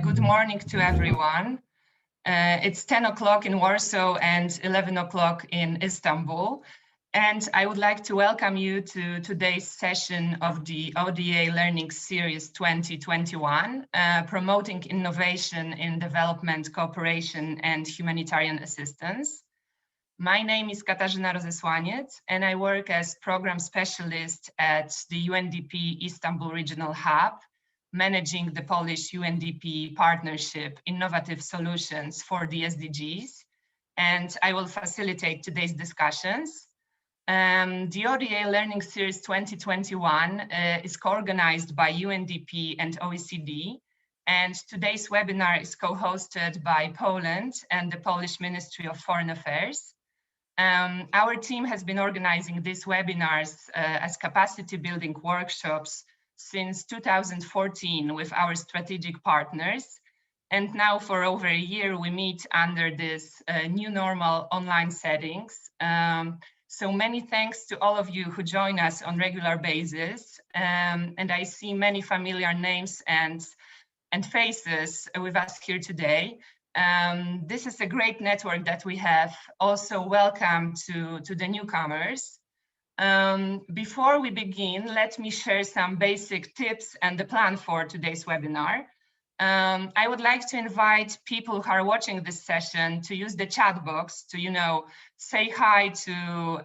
Good morning to everyone. It's 10 o'clock in Warsaw and 11 o'clock in Istanbul. And I would like to welcome you to today's session of the ODA Learning Series 2021, promoting innovation in development, cooperation, and humanitarian assistance. My name is Katarzyna Rozesłaniec, and I work as program specialist at the UNDP Istanbul Regional Hub, managing the Polish UNDP partnership Innovative Solutions for the SDGs, and I will facilitate today's discussions. The ODA Learning Series 2021 is co-organized by UNDP and OECD, and today's webinar is co-hosted by Poland and the Polish Ministry of Foreign Affairs. Our team has been organizing these webinars as capacity building workshops since 2014 with our strategic partners. And now for over a year, we meet under this new normal online settings. So many thanks to all of you who join us on regular basis. And I see many familiar names and faces with us here today. This is a great network that we have. Also welcome to the newcomers. Before we begin, let me share some basic tips and the plan for today's webinar. I would like to invite people who are watching this session to use the chat box to, say hi to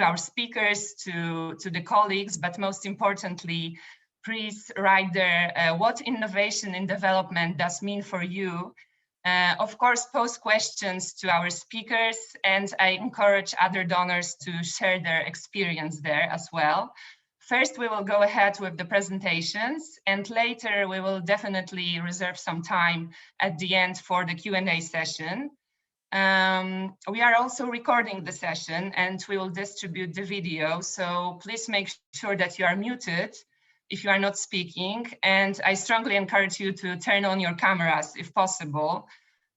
our speakers, to the colleagues, but most importantly, please write there what innovation in development does mean for you. Of course, post questions to our speakers, and I encourage other donors to share their experience there as well. First, we will go ahead with the presentations, and later we will definitely reserve some time at the end for the Q&A session. We are also recording the session, and we will distribute the video, so please make sure that you are muted if you are not speaking, and I strongly encourage you to turn on your cameras if possible.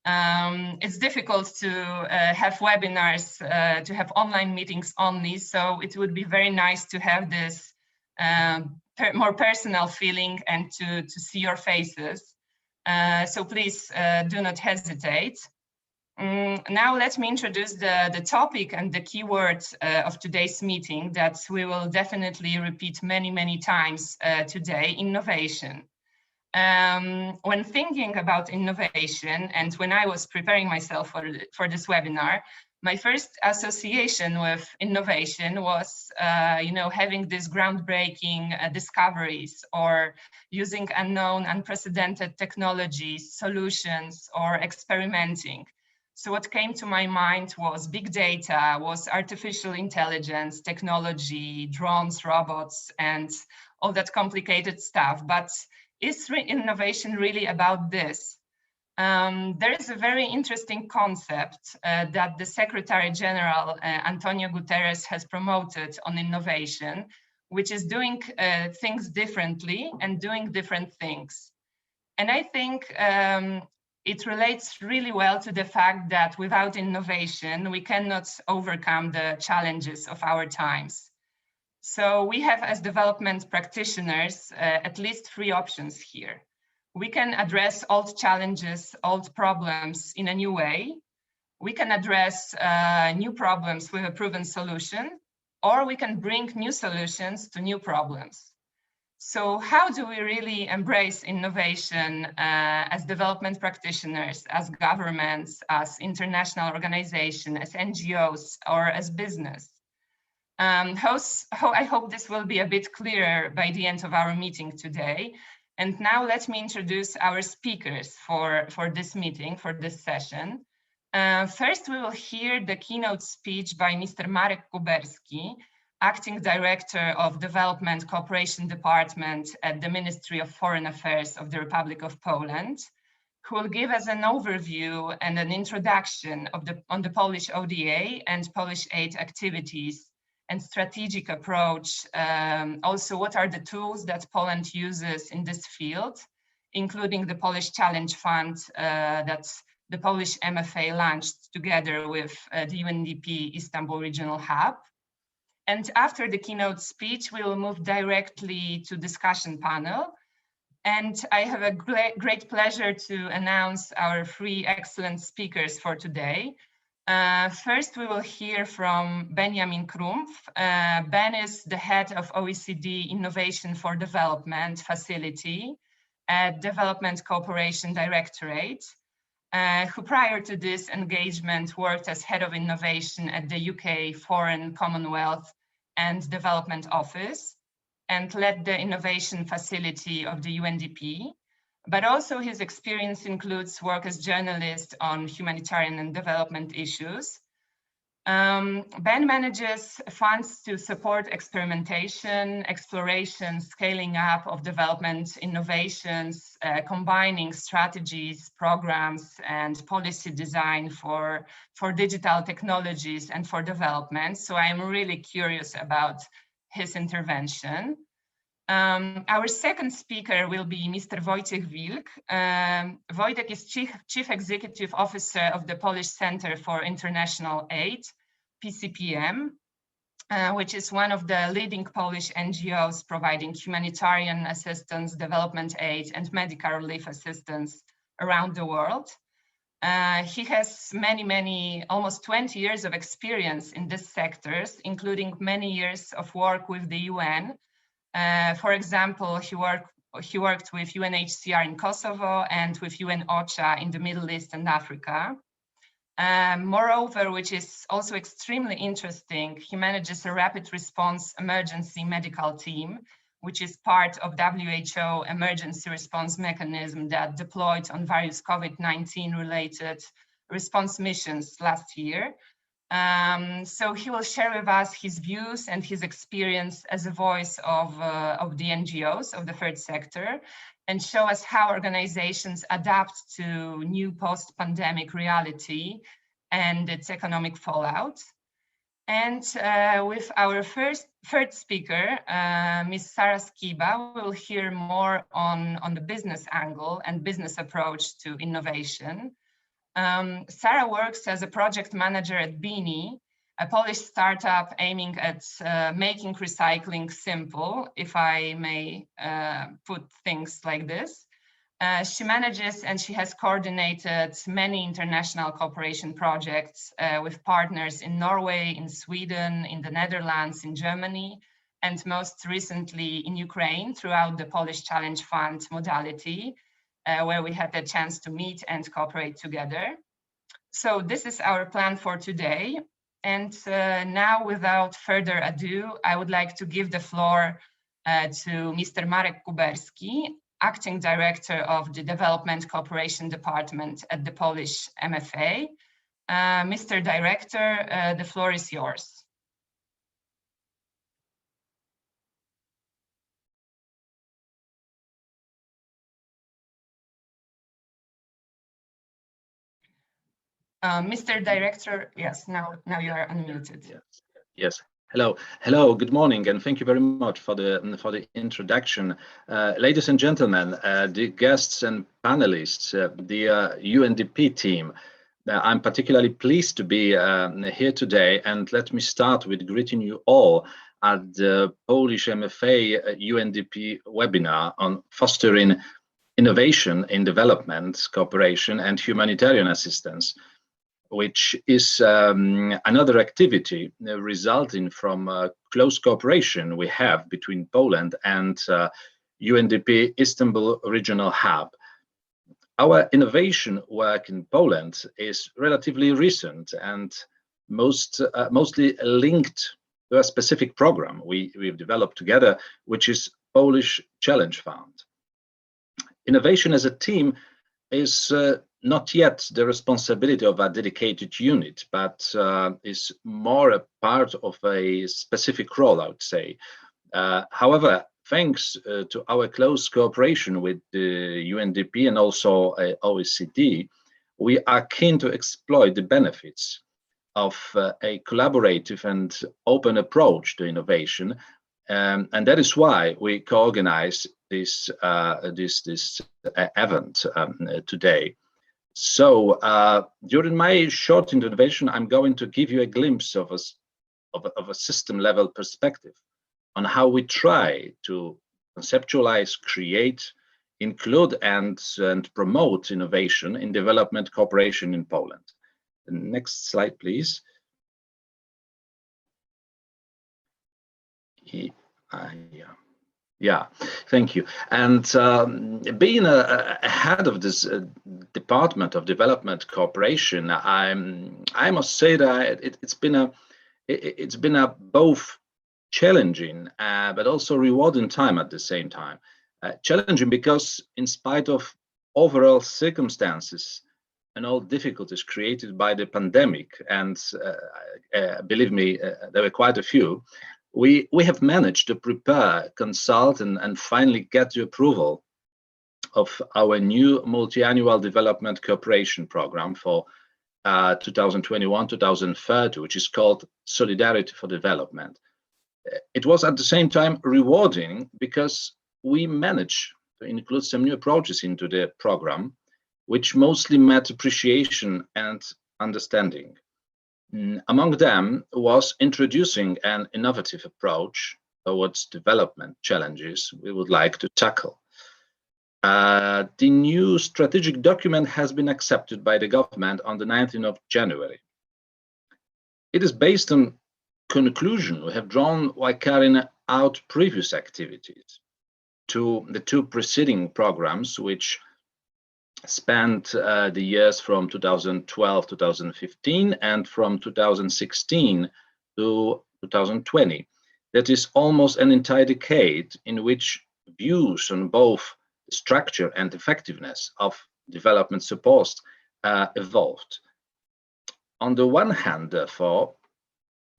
It's difficult to have webinars, to have online meetings only, so it would be very nice to have this more personal feeling and to see your faces. So please do not hesitate. Now let me introduce the topic and the keywords of today's meeting that we will definitely repeat many times today: innovation. When thinking about innovation, and when I was preparing myself for this webinar, my first association with innovation was, having these groundbreaking discoveries or using unknown, unprecedented technologies, solutions, or experimenting. So what came to my mind was big data, was artificial intelligence, technology, drones, robots, and all that complicated stuff. But is innovation really about this? There is a very interesting concept that the Secretary General, Antonio Guterres, has promoted on innovation, which is doing things differently and doing different things. And I think it relates really well to the fact that without innovation, we cannot overcome the challenges of our times. So we have, as development practitioners, at least three options here. We can address old challenges, old problems in a new way. We can address new problems with a proven solution, or we can bring new solutions to new problems. So how do we really embrace innovation as development practitioners, as governments, as international organizations, as NGOs, or as business? I hope this will be a bit clearer by the end of our meeting today. And now let me introduce our speakers for this meeting, for this session. First, we will hear the keynote speech by Mr. Marek Kuberski, Acting Director of Development Cooperation Department at the Ministry of Foreign Affairs of the Republic of Poland, who will give us an overview and an introduction on the Polish ODA and Polish aid activities and strategic approach. Also, what are the tools that Poland uses in this field, including the Polish Challenge Fund that the Polish MFA launched together with the UNDP Istanbul Regional Hub. And after the keynote speech, we will move directly to discussion panel. And I have a great pleasure to announce our 3 excellent speakers for today. First, we will hear from Benjamin Krumpf. Ben is the head of OECD Innovation for Development Facility at Development Cooperation Directorate, who prior to this engagement worked as head of innovation at the UK Foreign, Commonwealth and Development Office, and led the innovation facility of the UNDP. But also his experience includes work as journalist on humanitarian and development issues. Ben manages funds to support experimentation, exploration, scaling up of development innovations, combining strategies, programs, and policy design for digital technologies and for development. So I'm really curious about his intervention. Our second speaker will be Mr. Wojciech Wilk. Wojtek is Chief Executive Officer of the Polish Center for International Aid, PCPM, which is one of the leading Polish NGOs providing humanitarian assistance, development aid, and medical relief assistance around the world. He has almost 20 years of experience in these sectors, including many years of work with the UN. For example, he worked with UNHCR in Kosovo and with UN OCHA in the Middle East and Africa. Moreover, which is also extremely interesting, he manages a rapid response emergency medical team, which is part of WHO emergency response mechanism that deployed on various COVID-19 related response missions last year. So he will share with us his views and his experience as a voice of the NGOs, of the third sector, and show us how organizations adapt to new post-pandemic reality and its economic fallout. And with our third speaker, Ms. Sarah Skiba, we'll hear more on the business angle and business approach to innovation. Sarah works as a project manager at Bini, a Polish startup aiming at making recycling simple, if I may put things like this. She manages and she has coordinated many international cooperation projects with partners in Norway, in Sweden, in the Netherlands, in Germany, and most recently in Ukraine throughout the Polish Challenge Fund modality, where we had the chance to meet and cooperate together. So this is our plan for today. And now, without further ado, I would like to give the floor to Mr. Marek Kuberski, Acting Director of the Development Cooperation Department at the Polish MFA. Mr. Director, the floor is yours. Mr. Director, yes, now you are unmuted. Yes. Hello. Good morning, and thank you very much for the introduction, ladies and gentlemen, the guests and panelists, the UNDP team. I'm particularly pleased to be here today, and let me start with greeting you all at the Polish MFA UNDP webinar on fostering innovation in development, cooperation, and humanitarian assistance, which is another activity resulting from close cooperation we have between Poland and UNDP Istanbul Regional Hub. Our innovation work in Poland is relatively recent and mostly linked to a specific program we've developed together, which is Polish Challenge Fund. Innovation as a team is not yet the responsibility of a dedicated unit, but is more a part of a specific role, I would say. However, thanks to our close cooperation with the UNDP and also OECD, we are keen to exploit the benefits of a collaborative and open approach to innovation. And that is why we co-organize this event today. So during my short introduction, I'm going to give you a glimpse of a system-level perspective on how we try to conceptualize, create, include and promote innovation in development cooperation in Poland. The next slide, please. Yeah, thank you. And being a head of this Department of Development Cooperation, I must say that it's been a both challenging but also rewarding time at the same time. Challenging because in spite of overall circumstances and all difficulties created by the pandemic, and believe me, there were quite a few, we have managed to prepare, consult, and finally get the approval of our new multi-annual development cooperation program for 2021-2030, which is called Solidarity for Development. It was at the same time rewarding because we managed to include some new approaches into the program, which mostly met appreciation and understanding. Among them was introducing an innovative approach towards development challenges we would like to tackle. The new strategic document has been accepted by the government on the 19th of January. It is based on conclusion we have drawn while carrying out previous activities to the two preceding programs, which spanned the years from 2012-2015 and from 2016 to 2020. That is almost an entire decade in which views on both the structure and effectiveness of development support evolved. On the one hand, therefore,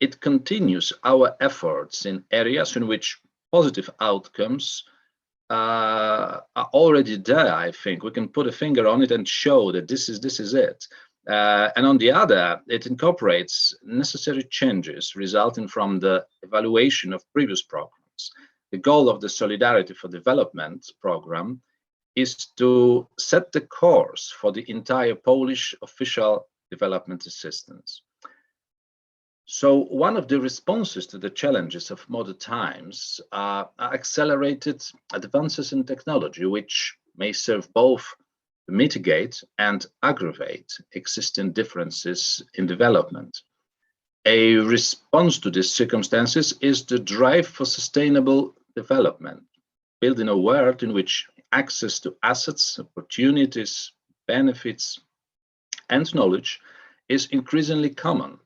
it continues our efforts in areas in which positive outcomes are already there. I think we can put a finger on it and show that this is it. And on the other, it incorporates necessary changes resulting from the evaluation of previous programs. The goal of the Solidarity for Development program is to set the course for the entire Polish official development assistance. So one of the responses to the challenges of modern times are accelerated advances in technology, which may serve both to mitigate and aggravate existing differences in development. A response to these circumstances is the drive for sustainable development, building a world in which access to assets, opportunities, benefits, and knowledge is increasingly common,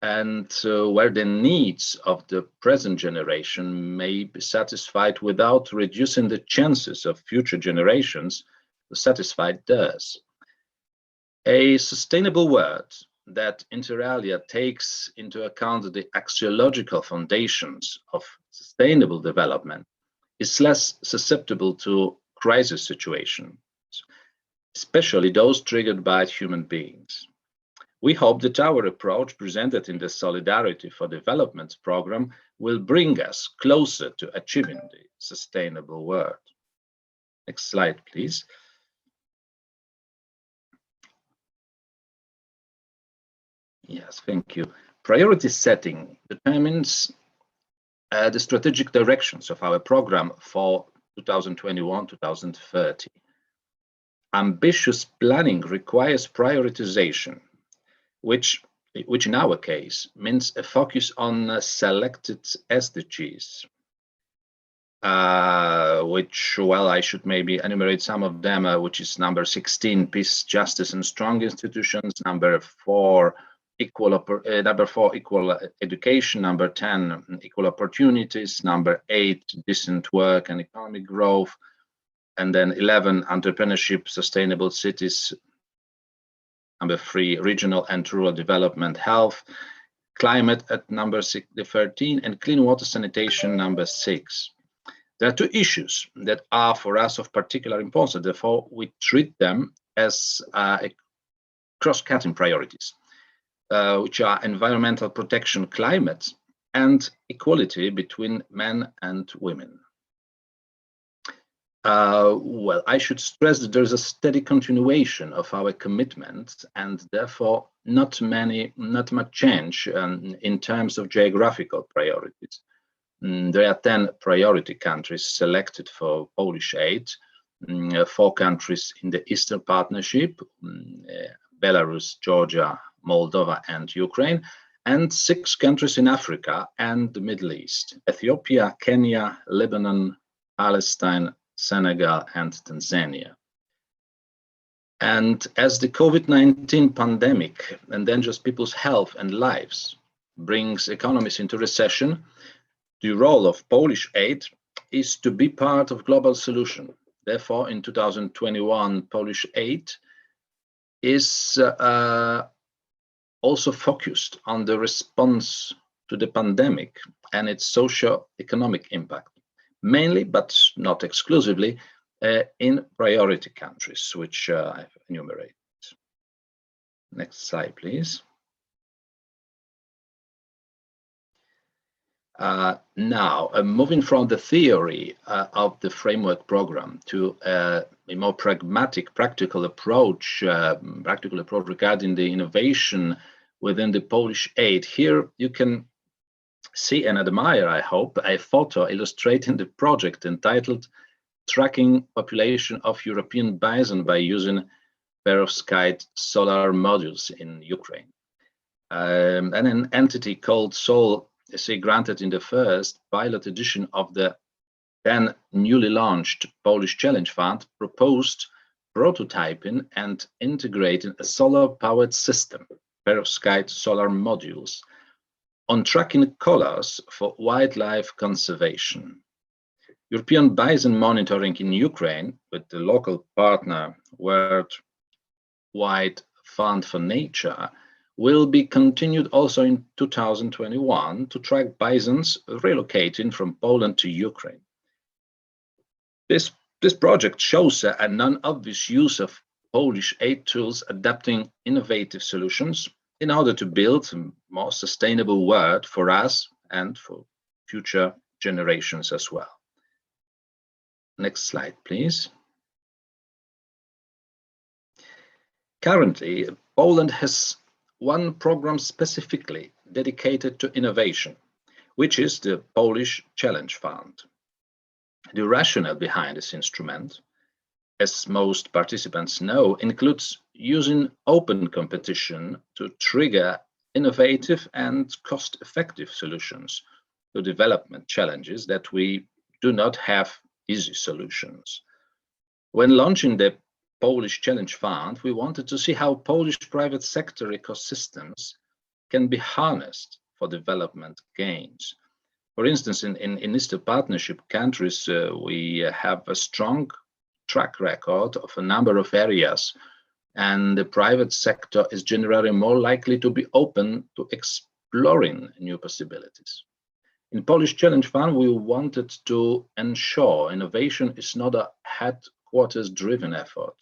and where the needs of the present generation may be satisfied without reducing the chances of future generations to satisfy theirs. A sustainable world that inter alia takes into account the axiological foundations of sustainable development is less susceptible to crisis situations, especially those triggered by human beings. We hope that our approach presented in the Solidarity for Development program will bring us closer to achieving the sustainable world. Next slide, please. Yes, thank you. Priority setting determines the strategic directions of our program for 2021-2030. Ambitious planning requires prioritization, which in our case means a focus on selected SDGs, which, well, I should maybe enumerate some of them, which is number 16, peace, justice, and strong institutions, number 4, equal education, number 10, equal opportunities, number 8, decent work and economic growth, and then 11, entrepreneurship, sustainable cities, number 3, regional and rural development, health, climate at number 13, and clean water sanitation, number 6. There are two issues that are for us of particular importance, therefore we treat them as cross-cutting priorities, which are environmental protection, climate, and equality between men and women. Well, I should stress that there's a steady continuation of our commitment and therefore not much change in terms of geographical priorities. There are 10 priority countries selected for Polish aid, 4 countries in the Eastern Partnership, Belarus, Georgia, Moldova, and Ukraine, and 6 countries in Africa and the Middle East: Ethiopia, Kenya, Lebanon, Palestine, Senegal, and Tanzania. And as the COVID-19 pandemic endangers people's health and lives, brings economies into recession, the role of Polish aid is to be part of global solution. Therefore, in 2021, Polish aid is also focused on the response to the pandemic and its socio-economic impact, mainly, but not exclusively, in priority countries, which I've enumerated. Next slide, please. Now, moving from the theory of the framework program to a more pragmatic, practical approach regarding the innovation within the Polish aid. Here you can see and admire, I hope, a photo illustrating the project entitled Tracking Population of European Bison by using perovskite solar modules in Ukraine. And an entity called SOL is granted in the first pilot edition of the then newly launched Polish Challenge Fund, proposed prototyping and integrating a solar-powered system, perovskite solar modules, on tracking collars for wildlife conservation. European bison monitoring in Ukraine with the local partner Worldwide Fund for Nature will be continued also in 2021 to track bisons relocating from Poland to Ukraine. This project shows a non-obvious use of Polish aid tools adapting innovative solutions in order to build a more sustainable world for us and for future generations as well. Next slide, please. Currently, Poland has one program specifically dedicated to innovation, which is the Polish Challenge Fund. The rationale behind this instrument, as most participants know, includes using open competition to trigger innovative and cost-effective solutions to development challenges that we do not have easy solutions. When launching the Polish Challenge Fund, we wanted to see how Polish private sector ecosystems can be harnessed for development gains. For instance, in Eastern Partnership countries, we have a strong track record of a number of areas, and the private sector is generally more likely to be open to exploring new possibilities. In Polish Challenge Fund, we wanted to ensure innovation is not a headquarters-driven effort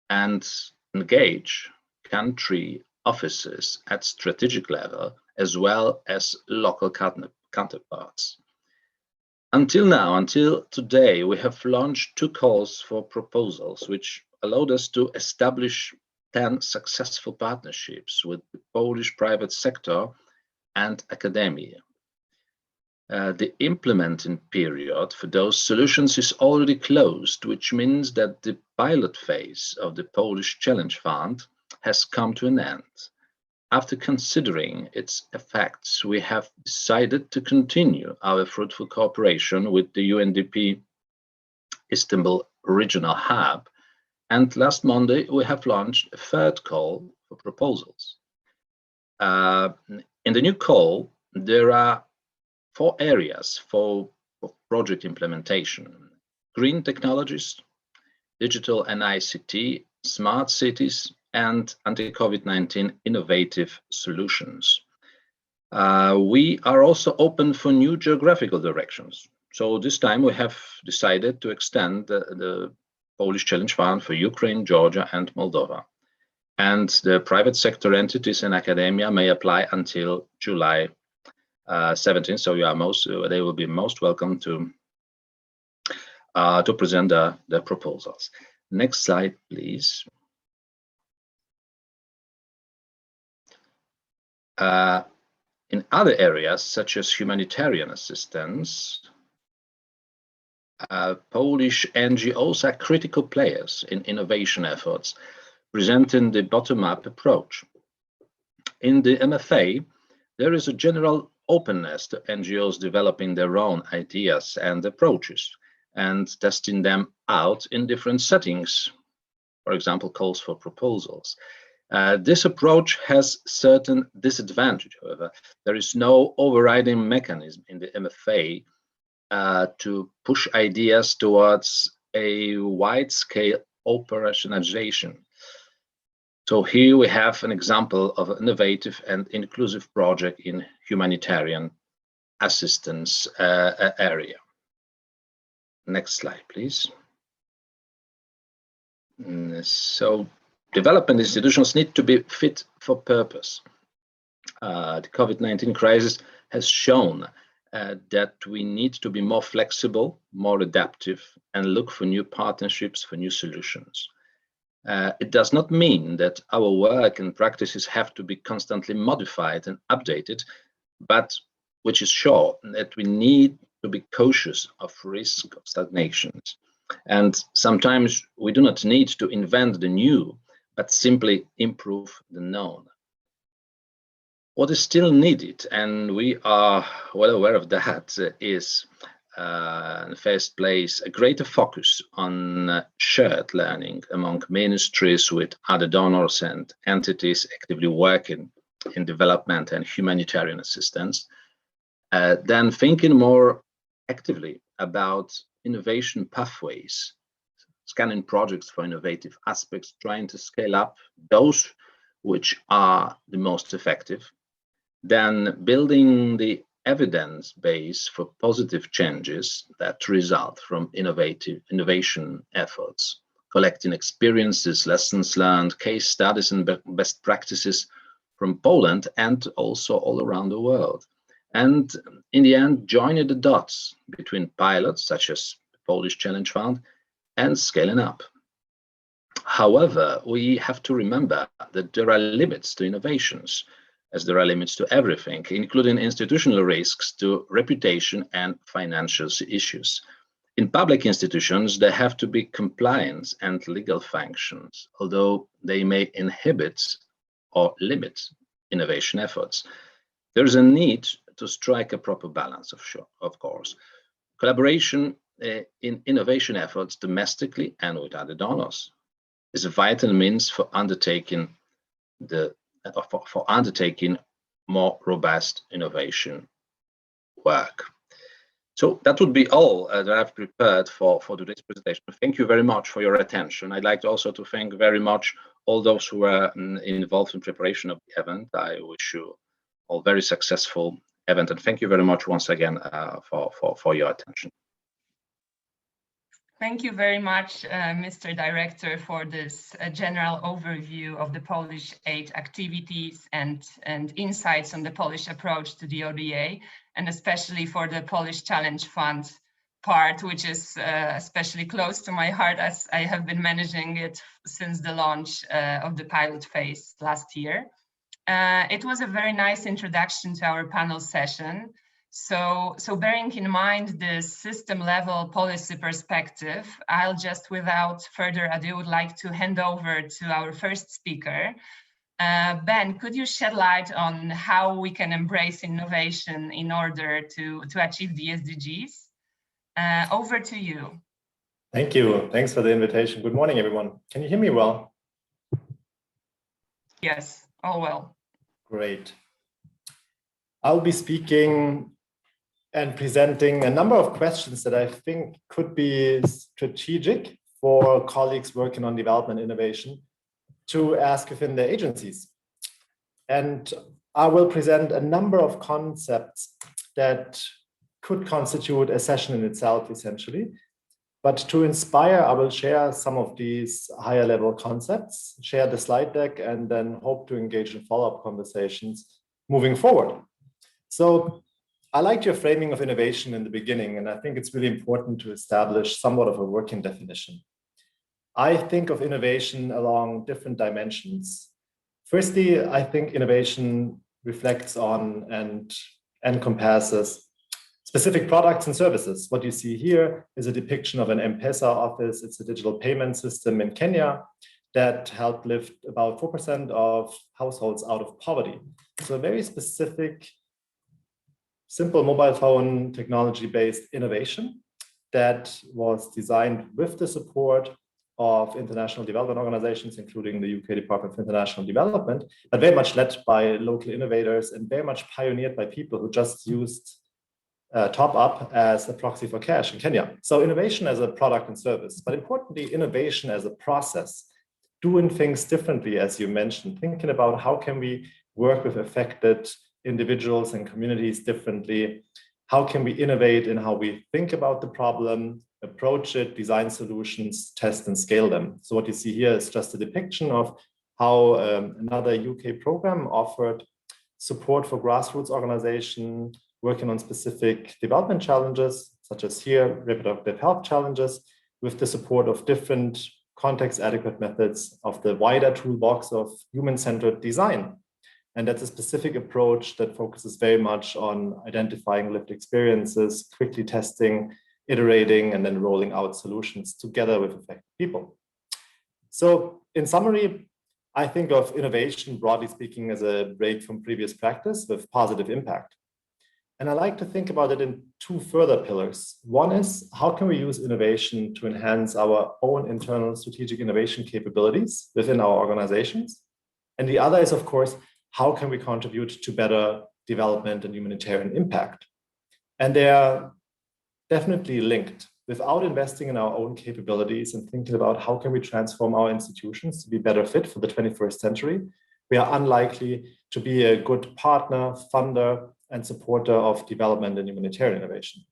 and engage country offices at strategic level as well as local counterparts. Until today, we have launched 2 calls for proposals, which allowed us to establish 10 successful partnerships with the Polish private sector and academia. The implementing period for those solutions is already closed, which means that the pilot phase of the Polish Challenge Fund has come to an end. After considering its effects, we have decided to continue our fruitful cooperation with the UNDP Istanbul Regional Hub, and last Monday we have launched a 3rd call for proposals. In the new call, there are 4 areas for project implementation: green technologies, digital and ICT, smart cities, and anti-COVID-19 innovative solutions. We are also open for new geographical directions. So this time we have decided to extend the Polish Challenge Fund for Ukraine, Georgia, and Moldova. And the private sector entities and academia may apply until July 17th. So they will be most welcome to present their proposals. Next slide, please. In other areas, such as humanitarian assistance, Polish NGOs are critical players in innovation efforts, presenting the bottom-up approach. In the MFA, there is a general openness to NGOs developing their own ideas and approaches and testing them out in different settings, for example, calls for proposals. This approach has certain disadvantages, however. There is no overriding mechanism in the MFA to push ideas towards a wide-scale operationalization. So here we have an example of an innovative and inclusive project in humanitarian assistance area. Next slide, please. So development institutions need to be fit for purpose. The COVID-19 crisis has shown that we need to be more flexible, more adaptive, and look for new partnerships, for new solutions. It does not mean that our work and practices have to be constantly modified and updated, but which is sure that we need to be cautious of risk of stagnations. And sometimes we do not need to invent the new, but simply improve the known. What is still needed, and we are well aware of that, is in the first place a greater focus on shared learning among ministries with other donors and entities actively working in development and humanitarian assistance. Then thinking more actively about innovation pathways, scanning projects for innovative aspects, trying to scale up those which are the most effective, then building the evidence base for positive changes that result from innovation efforts, collecting experiences, lessons learned, case studies, and best practices from Poland and also all around the world. And in the end, joining the dots between pilots, such as the Polish Challenge Fund, and scaling up. However, we have to remember that there are limits to innovations, as there are limits to everything, including institutional risks to reputation and financial issues. In public institutions, there have to be compliance and legal functions, although they may inhibit or limit innovation efforts. There is a need to strike a proper balance, of course. Collaboration in innovation efforts domestically and with other donors is a vital means for undertaking more robust innovation work. So that would be all that I've prepared for today's presentation. Thank you very much for your attention. I'd like also to thank very much all those who were involved in preparation of the event. I wish you all very successful event, and thank you very much once again for your attention. Thank you very much, Mr. Director, for this general overview of the Polish aid activities and insights on the Polish approach to the ODA, and especially for the Polish Challenge Fund part, which is especially close to my heart, as I have been managing it since the launch of the pilot phase last year. It was a very nice introduction to our panel session. So bearing in mind the system level policy perspective, I'll just, without further ado, would like to hand over to our first speaker. Ben, could you shed light on how we can embrace innovation in order to achieve the SDGs? Over to you. Thank you. Thanks for the invitation. Good morning, everyone. Can you hear me well? Yes, all well. Great. I'll be speaking and presenting a number of questions that I think could be strategic for colleagues working on development innovation to ask within their agencies. And I will present a number of concepts that could constitute a session in itself, essentially. But to inspire, I will share some of these higher level concepts, share the slide deck, and then hope to engage in follow-up conversations moving forward. So I liked your framing of innovation in the beginning, and I think it's really important to establish somewhat of a working definition. I think of innovation along different dimensions. Firstly, I think innovation reflects on and encompasses Specific products and services. What you see here is a depiction of an M-Pesa office. It's a digital payment system in Kenya that helped lift about 4% of households out of poverty. So a very specific, simple mobile phone technology-based innovation that was designed with the support of international development organizations, including the UK Department for International Development, but very much led by local innovators and very much pioneered by people who just used top up as a proxy for cash in Kenya. So innovation as a product and service, but importantly, innovation as a process, doing things differently, as you mentioned, thinking about how can we work with affected individuals and communities differently. How can we innovate in how we think about the problem, approach it, design solutions, test and scale them? So what you see here is just a depiction of how another UK program offered support for grassroots organizations working on specific development challenges, such as here, reproductive health challenges, with the support of different context-adequate methods of the wider toolbox of human-centered design. And that's a specific approach that focuses very much on identifying lived experiences, quickly testing, iterating, and then rolling out solutions together with affected people. So in summary, I think of innovation, broadly speaking, as a break from previous practice with positive impact. And I like to think about it in two further pillars. One is, how can we use innovation to enhance our own internal strategic innovation capabilities within our organizations? And the other is, of course, how can we contribute to better development and humanitarian impact? And they are definitely linked. Without investing in our own capabilities and thinking about how can we transform our institutions to be better fit for the 21st century, we are unlikely to be a good partner, funder, and supporter of development and humanitarian innovation.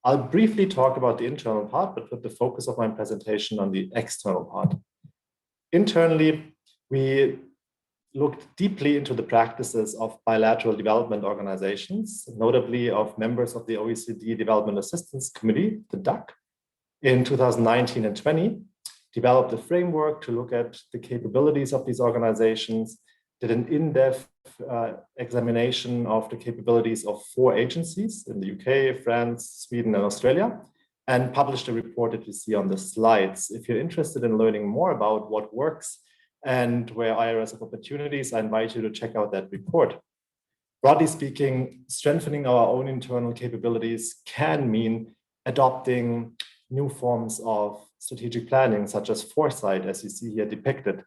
I'll briefly talk about the internal part, but put the focus of my presentation on the external part. Internally, we looked deeply into the practices of bilateral development organizations, notably of members of the OECD Development Assistance Committee, the DAC, in 2019 and 20, developed a framework to look at the capabilities of these organizations, did an in-depth examination of the capabilities of 4 agencies in the UK, France, Sweden, and Australia, and published a report that you see on the slides. If you're interested in learning more about what works and where areas of opportunities, I invite you to check out that report. Broadly speaking, strengthening our own internal capabilities can mean adopting new forms of strategic planning, such as foresight, as you see here depicted,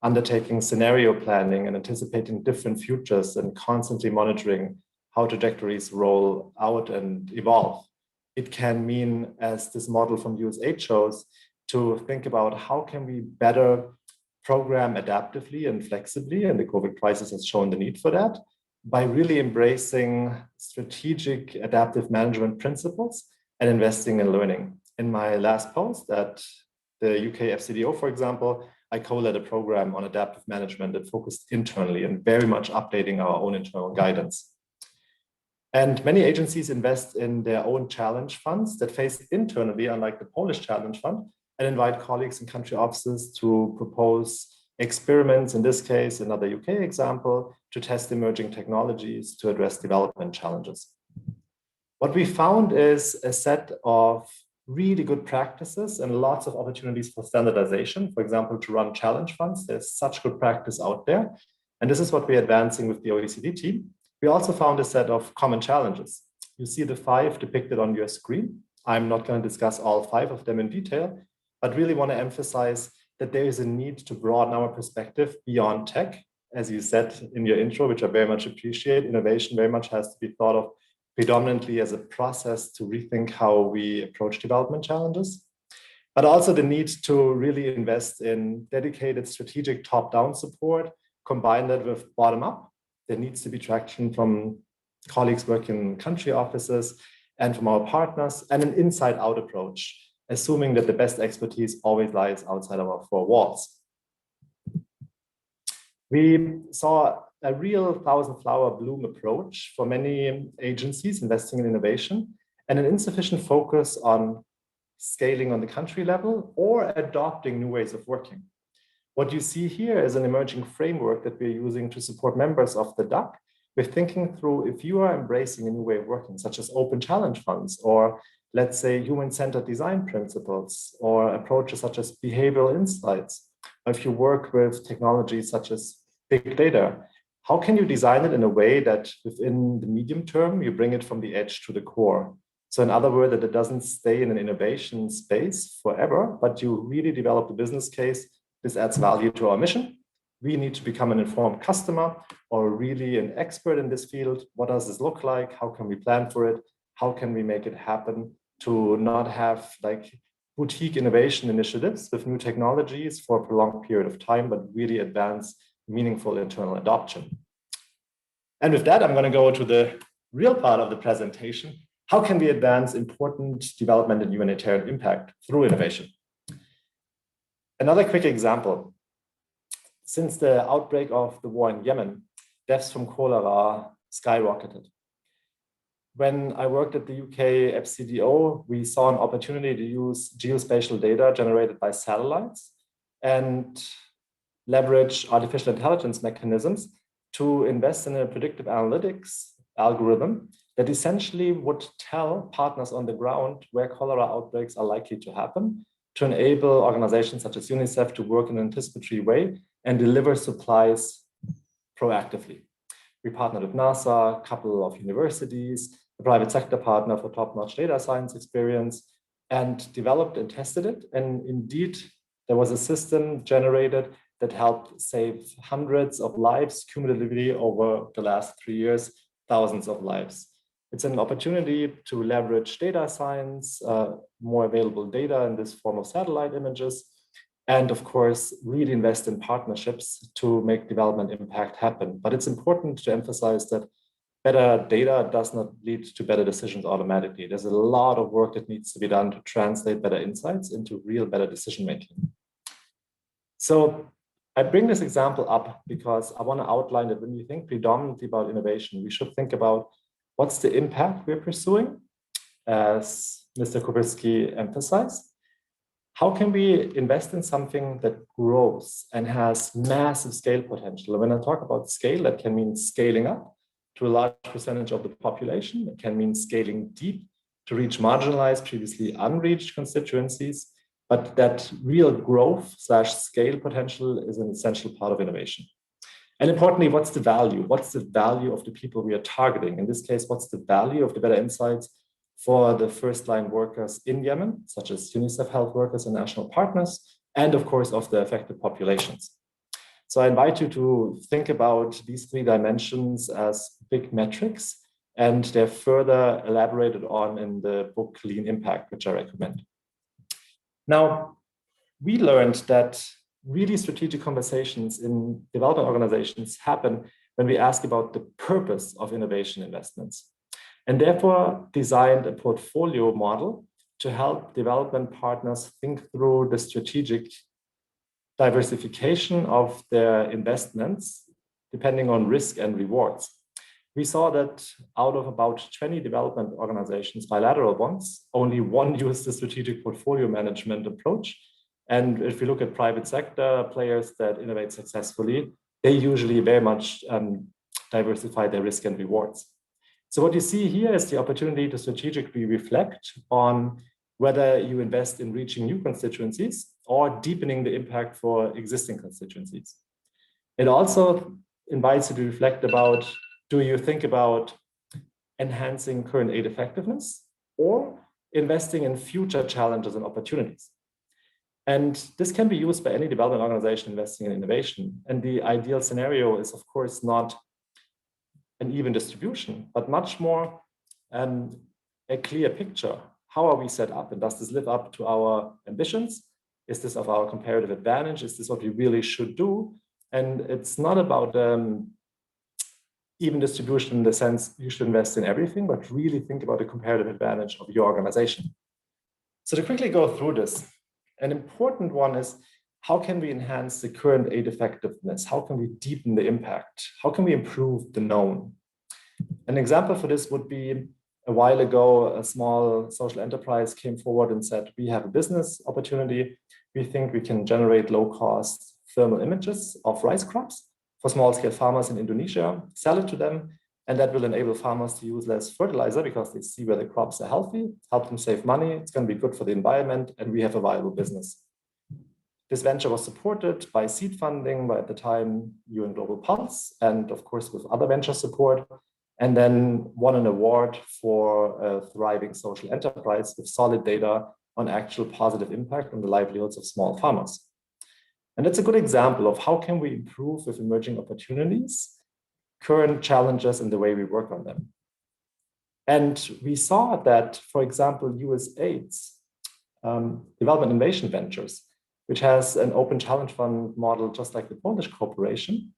undertaking scenario planning and anticipating different futures and constantly monitoring how trajectories roll out and evolve. It can mean, as this model from USAID shows, to think about how can we better program adaptively and flexibly, and the COVID crisis has shown the need for that, by really embracing strategic adaptive management principles and investing in learning. In my last post at the UK FCDO, for example, I co-led a program on adaptive management that focused internally and very much updating our own internal guidance. And many agencies invest in their own challenge funds that face internally, unlike the Polish Challenge Fund, and invite colleagues in country offices to propose experiments, in this case, another UK example, to test emerging technologies to address development challenges. What we found is a set of really good practices and lots of opportunities for standardization, for example, to run challenge funds. There's such good practice out there. And this is what we're advancing with the OECD team. We also found a set of common challenges. You see the 5 depicted on your screen. I'm not going to discuss all 5 of them in detail, but really want to emphasize that there is a need to broaden our perspective beyond tech. As you said in your intro, which I very much appreciate, innovation very much has to be thought of predominantly as a process to rethink how we approach development challenges, but also the need to really invest in dedicated strategic top-down support, combine that with bottom-up. There needs to be traction from colleagues working in country offices and from our partners, and an inside-out approach, assuming that the best expertise always lies outside of our 4 walls. We saw a real thousand flower bloom approach for many agencies investing in innovation, and an insufficient focus on scaling on the country level or adopting new ways of working. What you see here is an emerging framework that we're using to support members of the DAC we're thinking through if you are embracing a new way of working, such as open challenge funds, or let's say human-centered design principles, or approaches such as behavioral insights, or if you work with technologies such as big data, how can you design it in a way that within the medium term, you bring it from the edge to the core? So in other words, that it doesn't stay in an innovation space forever, but you really develop the business case. This adds value to our mission. We need to become an informed customer or really an expert in this field. What does this look like? How can we plan for it? How can we make it happen to not have like boutique innovation initiatives with new technologies for a prolonged period of time, but really advance meaningful internal adoption? And with that, I'm going to go to the real part of the presentation. How can we advance important development and humanitarian impact through innovation? Another quick example. Since the outbreak of the war in Yemen, deaths from cholera skyrocketed. When I worked at the UK FCDO, we saw an opportunity to use geospatial data generated by satellites and leverage artificial intelligence mechanisms to invest in a predictive analytics algorithm that essentially would tell partners on the ground where cholera outbreaks are likely to happen, to enable organizations such as UNICEF to work in an anticipatory way and deliver supplies proactively. We partnered with NASA, a couple of universities, a private sector partner for top-notch data science experience, and developed and tested it. And indeed, there was a system generated that helped save hundreds of lives cumulatively over the last 3 years, thousands of lives. It's an opportunity to leverage data science, more available data in this form of satellite images, and of course, really invest in partnerships to make development impact happen. But it's important to emphasize that better data does not lead to better decisions automatically. There's a lot of work that needs to be done to translate better insights into real better decision-making. So I bring this example up because I want to outline that when we think predominantly about innovation, we should think about what's the impact we're pursuing, as Mr. Kubersky emphasized. How can we invest in something that grows and has massive scale potential? And when I talk about scale, that can mean scaling up to a large percentage of the population. It can mean scaling deep to reach marginalized, previously unreached constituencies. But that real growth / scale potential is an essential part of innovation. And importantly, what's the value? What's the value of the people we are targeting? In this case, what's the value of the better insights for the first-line workers in Yemen, such as UNICEF health workers and national partners, and of course of the affected populations? So I invite you to think about these 3 dimensions as big metrics, and they're further elaborated on in the book Lean Impact, which I recommend. Now, we learned that really strategic conversations in development organizations happen when we ask about the purpose of innovation investments, and therefore designed a portfolio model to help development partners think through the strategic diversification of their investments depending on risk and rewards. We saw that out of about 20 development organizations, bilateral ones, only 1 used the strategic portfolio management approach. And if we look at private sector players that innovate successfully, they usually very much diversify their risk and rewards. So what you see here is the opportunity to strategically reflect on whether you invest in reaching new constituencies or deepening the impact for existing constituencies. It also invites you to reflect about, do you think about enhancing current aid effectiveness or investing in future challenges and opportunities? And this can be used by any development organization investing in innovation. And the ideal scenario is, of course, not an even distribution, but much more a clear picture. How are we set up? And does this live up to our ambitions? Is this of our comparative advantage? Is this what we really should do? And it's not about even distribution in the sense you should invest in everything, but really think about the comparative advantage of your organization. So to quickly go through this, an important one is, how can we enhance the current aid effectiveness? How can we deepen the impact? How can we improve the known? An example for this would be, a while ago, a small social enterprise came forward and said, we have a business opportunity. We think we can generate low-cost thermal images of rice crops for small-scale farmers in Indonesia, sell it to them, And that will enable farmers to use less fertilizer because they see where the crops are healthy, help them save money. It's going to be good for the environment, and we have a viable business. This venture was supported by seed funding by, at the time, UN Global Pulse, and of course with other venture support, and then won an award for a thriving social enterprise with solid data on actual positive impact on the livelihoods of small farmers. And that's a good example of how can we improve with emerging opportunities, current challenges, and the way we work on them. And we saw that, for example, USAID's Development Innovation Ventures, which has an open challenge fund model just like the Polish corporation,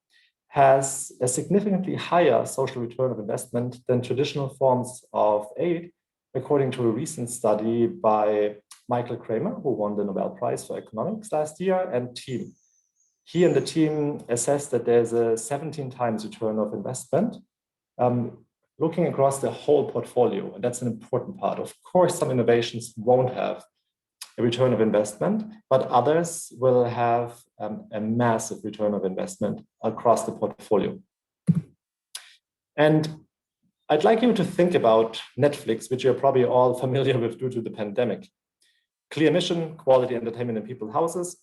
has a significantly higher social return of investment than traditional forms of aid, according to a recent study by Michael Kramer, who won the Nobel Prize for Economics last year, and team. He and the team assessed that there's a 17 times return of investment, looking across the whole portfolio, and that's an important part. Of course, some innovations won't have a return of investment, but others will have a massive return of investment across the portfolio. And I'd like you to think about Netflix, which you're probably all familiar with due to the pandemic. Clear mission, quality entertainment in people's houses,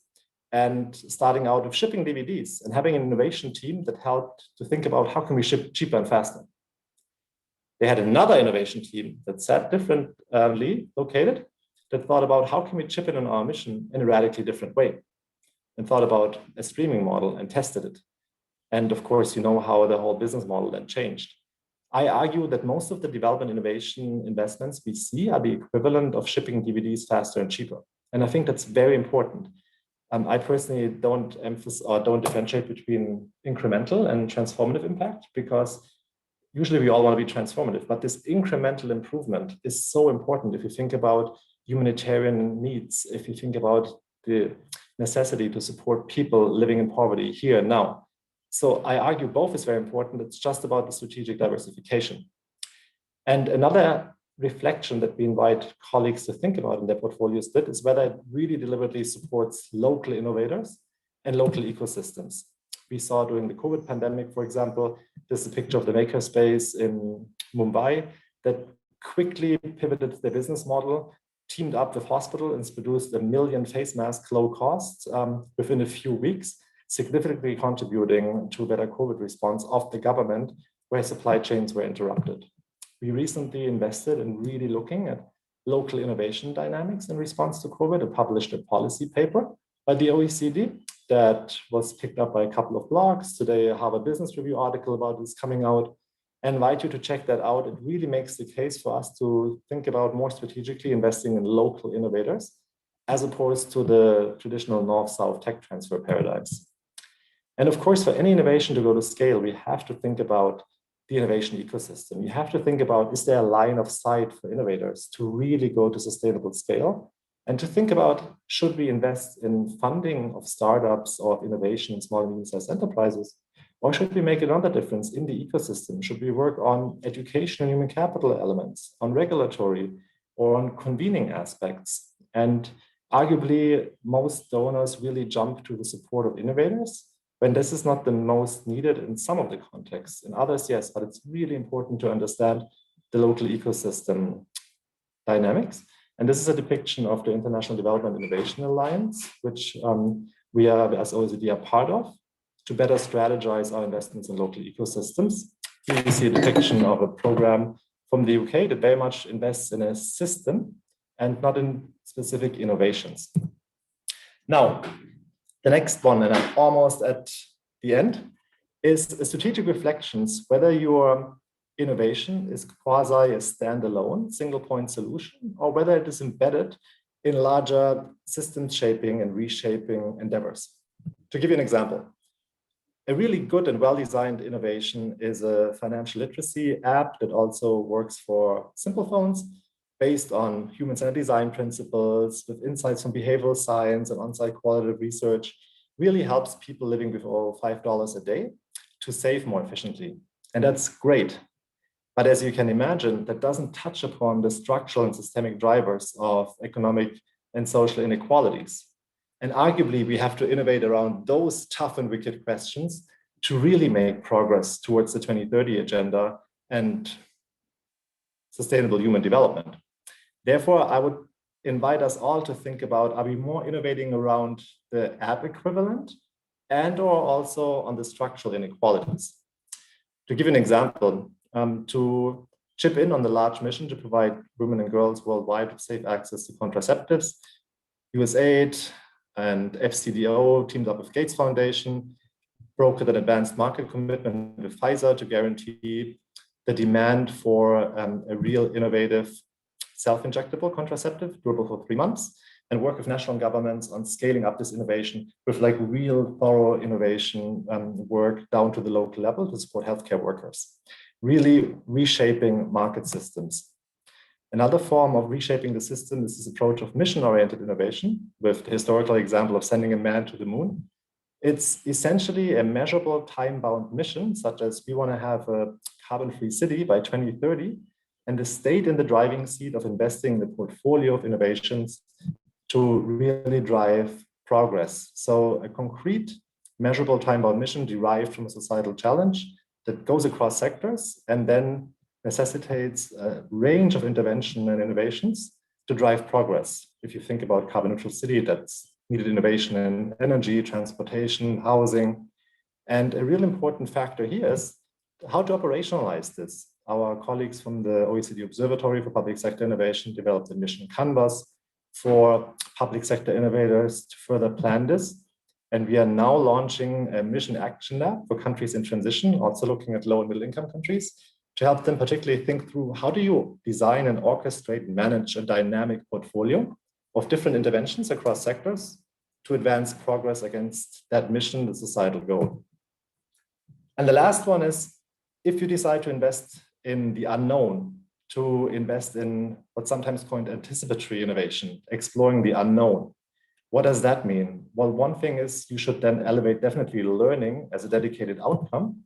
and starting out with shipping DVDs and having an innovation team that helped to think about how can we ship cheaper and faster. They had another innovation team that sat differently located, that thought about how can we chip in on our mission in a radically different way, and thought about a streaming model and tested it. And of course, you know how the whole business model then changed. I argue that most of the development innovation investments we see are the equivalent of shipping DVDs faster and cheaper. And I think that's very important. I personally don't emphasize or don't differentiate between incremental and transformative impact, because usually we all want to be transformative, but this incremental improvement is so important if you think about humanitarian needs, if you think about the necessity to support people living in poverty here and now. So I argue both is very important. It's just about the strategic diversification. And another reflection that we invite colleagues to think about in their portfolio split is whether it really deliberately supports local innovators and local ecosystems. We saw during the COVID pandemic, for example, this is a picture of the makerspace in Mumbai that quickly pivoted their business model, teamed up with hospital, and produced 1 million face masks low cost within a few weeks, significantly contributing to a better COVID response of the government where supply chains were interrupted. We recently invested in really looking at local innovation dynamics in response to COVID and published a policy paper by the OECD that was picked up by a couple of blogs. Today, a Harvard Business Review article about this coming out. I invite you to check that out. It really makes the case for us to think about more strategically investing in local innovators as opposed to the traditional North-South tech transfer paradigms. And of course, for any innovation to go to scale, we have to think about the innovation ecosystem. You have to think about, is there a line of sight for innovators to really go to sustainable scale? And to think about, should we invest in funding of startups or of innovation in small and medium-sized enterprises? Or should we make another difference in the ecosystem? Should we work on education and human capital elements, on regulatory, or on convening aspects? And arguably, most donors really jump to the support of innovators when this is not the most needed in some of the contexts. In others, yes, but it's really important to understand the local ecosystem dynamics. And this is a depiction of the International Development Innovation Alliance, which we are, as OECD, are part of, to better strategize our investments in local ecosystems. Here you see a depiction of a program from the UK that very much invests in a system and not in specific innovations. Now, the next one, and I'm almost at the end, is strategic reflections, whether your innovation is quasi a standalone single point solution, or whether it is embedded in larger systems shaping and reshaping endeavors. To give you an example, a really good and well-designed innovation is a financial literacy app that also works for simple phones, based on human-centered design principles, with insights from behavioral science and on-site qualitative research, really helps people living with over $5 a day to save more efficiently. And that's great. But as you can imagine, that doesn't touch upon the structural and systemic drivers of economic and social inequalities. And arguably, we have to innovate around those tough and wicked questions to really make progress towards the 2030 agenda and sustainable human development. Therefore, I would invite us all to think about, are we more innovating around the app equivalent and or also on the structural inequalities? To give an example, to chip in on the large mission to provide women and girls worldwide with safe access to contraceptives, USAID and FCDO teamed up with Gates Foundation, brokered an advanced market commitment with Pfizer to guarantee the demand for a real innovative self-injectable contraceptive, durable for 3 months, and work with national governments on scaling up this innovation with like real thorough innovation work down to the local level to support healthcare workers, really reshaping market systems. Another form of reshaping the system is this approach of mission-oriented innovation, with the historical example of sending a man to the moon. It's essentially a measurable time-bound mission, such as we want to have a carbon-free city by 2030, and the state in the driving seat of investing in the portfolio of innovations to really drive progress. So a concrete, measurable time-bound mission derived from a societal challenge that goes across sectors and then necessitates a range of intervention and innovations to drive progress. If you think about carbon neutral city, that's needed innovation in energy, transportation, housing. And a real important factor here is how to operationalize this. Our colleagues from the OECD Observatory for Public Sector Innovation developed a mission canvas for public sector innovators to further plan this. And we are now launching a mission action lab for countries in transition, also looking at low and middle income countries, to help them particularly think through how do you design and orchestrate and manage a dynamic portfolio of different interventions across sectors to advance progress against that mission, the societal goal. And the last one is, if you decide to invest in the unknown, to invest in what's sometimes called anticipatory innovation, exploring the unknown. What does that mean? Well, one thing is you should then elevate definitely learning as a dedicated outcome.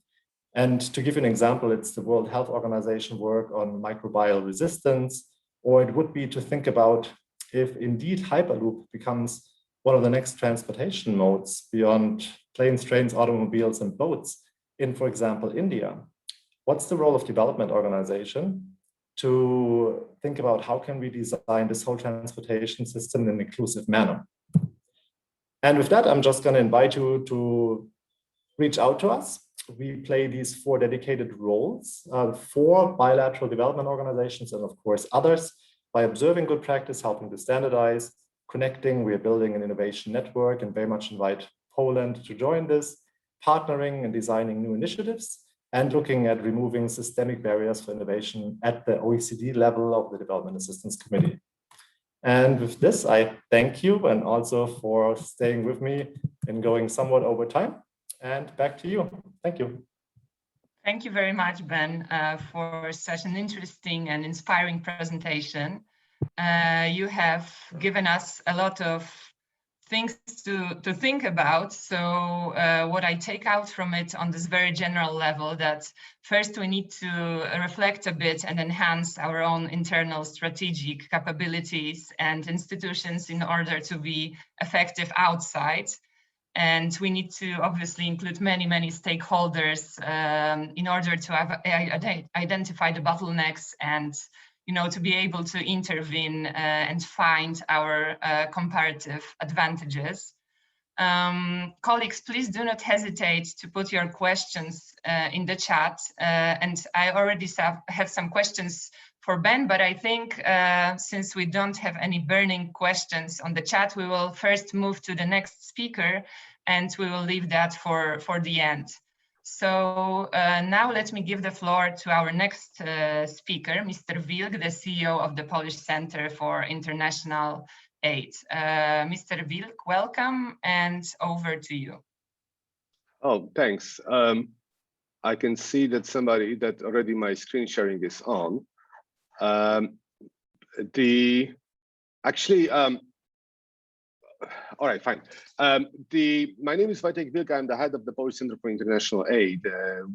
And to give you an example, it's the World Health Organization work on microbial resistance, or it would be to think about if indeed Hyperloop becomes one of the next transportation modes beyond planes, trains, automobiles, and boats in, for example, India. What's the role of development organization to think about how can we design this whole transportation system in an inclusive manner? And with that, I'm just going to invite you to reach out to us. We play these 4 dedicated roles for bilateral development organizations and of course others by observing good practice, helping to standardize, connecting. We are building an innovation network and very much invite Poland to join this, partnering and designing new initiatives, and looking at removing systemic barriers for innovation at the OECD level of the Development Assistance Committee. And with this, I thank you and also for staying with me and going somewhat over time. And back to you. Thank you. Thank you very much, Ben, for such an interesting and inspiring presentation. You have given us a lot of things to think about. So what I take out from it on this very general level, that first we need to reflect a bit and enhance our own internal strategic capabilities and institutions in order to be effective outside. And we need to obviously include many stakeholders in order to have identify the bottlenecks and to be able to intervene and find our comparative advantages. Colleagues, please do not hesitate to put your questions in the chat. And I already have some questions for Ben, but I think since we don't have any burning questions on the chat, we will first move to the next speaker and we will leave that for the end. So now let me give the floor to our next speaker, Mr. Wilk, the CEO of the Polish Center for International Aid. Mr. Wilk, welcome, and over to you. Oh, thanks. I can see that already my screen sharing is on. All right, fine. My name is Wojciech Wilk. I'm the head of the Polish Center for International Aid,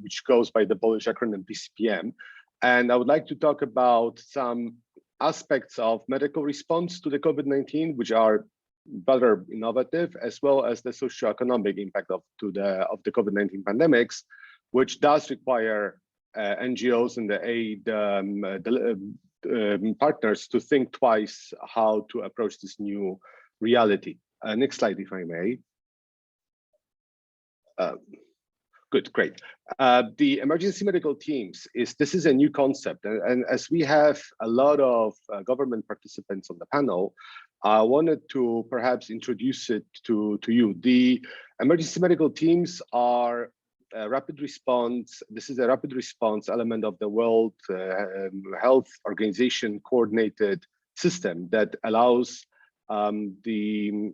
which goes by the Polish acronym PCPM. And I would like to talk about some aspects of medical response to the COVID-19, which are rather innovative, as well as the socioeconomic impact of the COVID-19 pandemics, which does require NGOs and the aid partners to think twice how to approach this new reality. Next slide, if I may. Good, great. The emergency medical teams this is a new concept, and as we have a lot of government participants on the panel, I wanted to perhaps introduce it to you. The emergency medical teams are a rapid response. This is a rapid response element of the World Health Organization coordinated system that allows the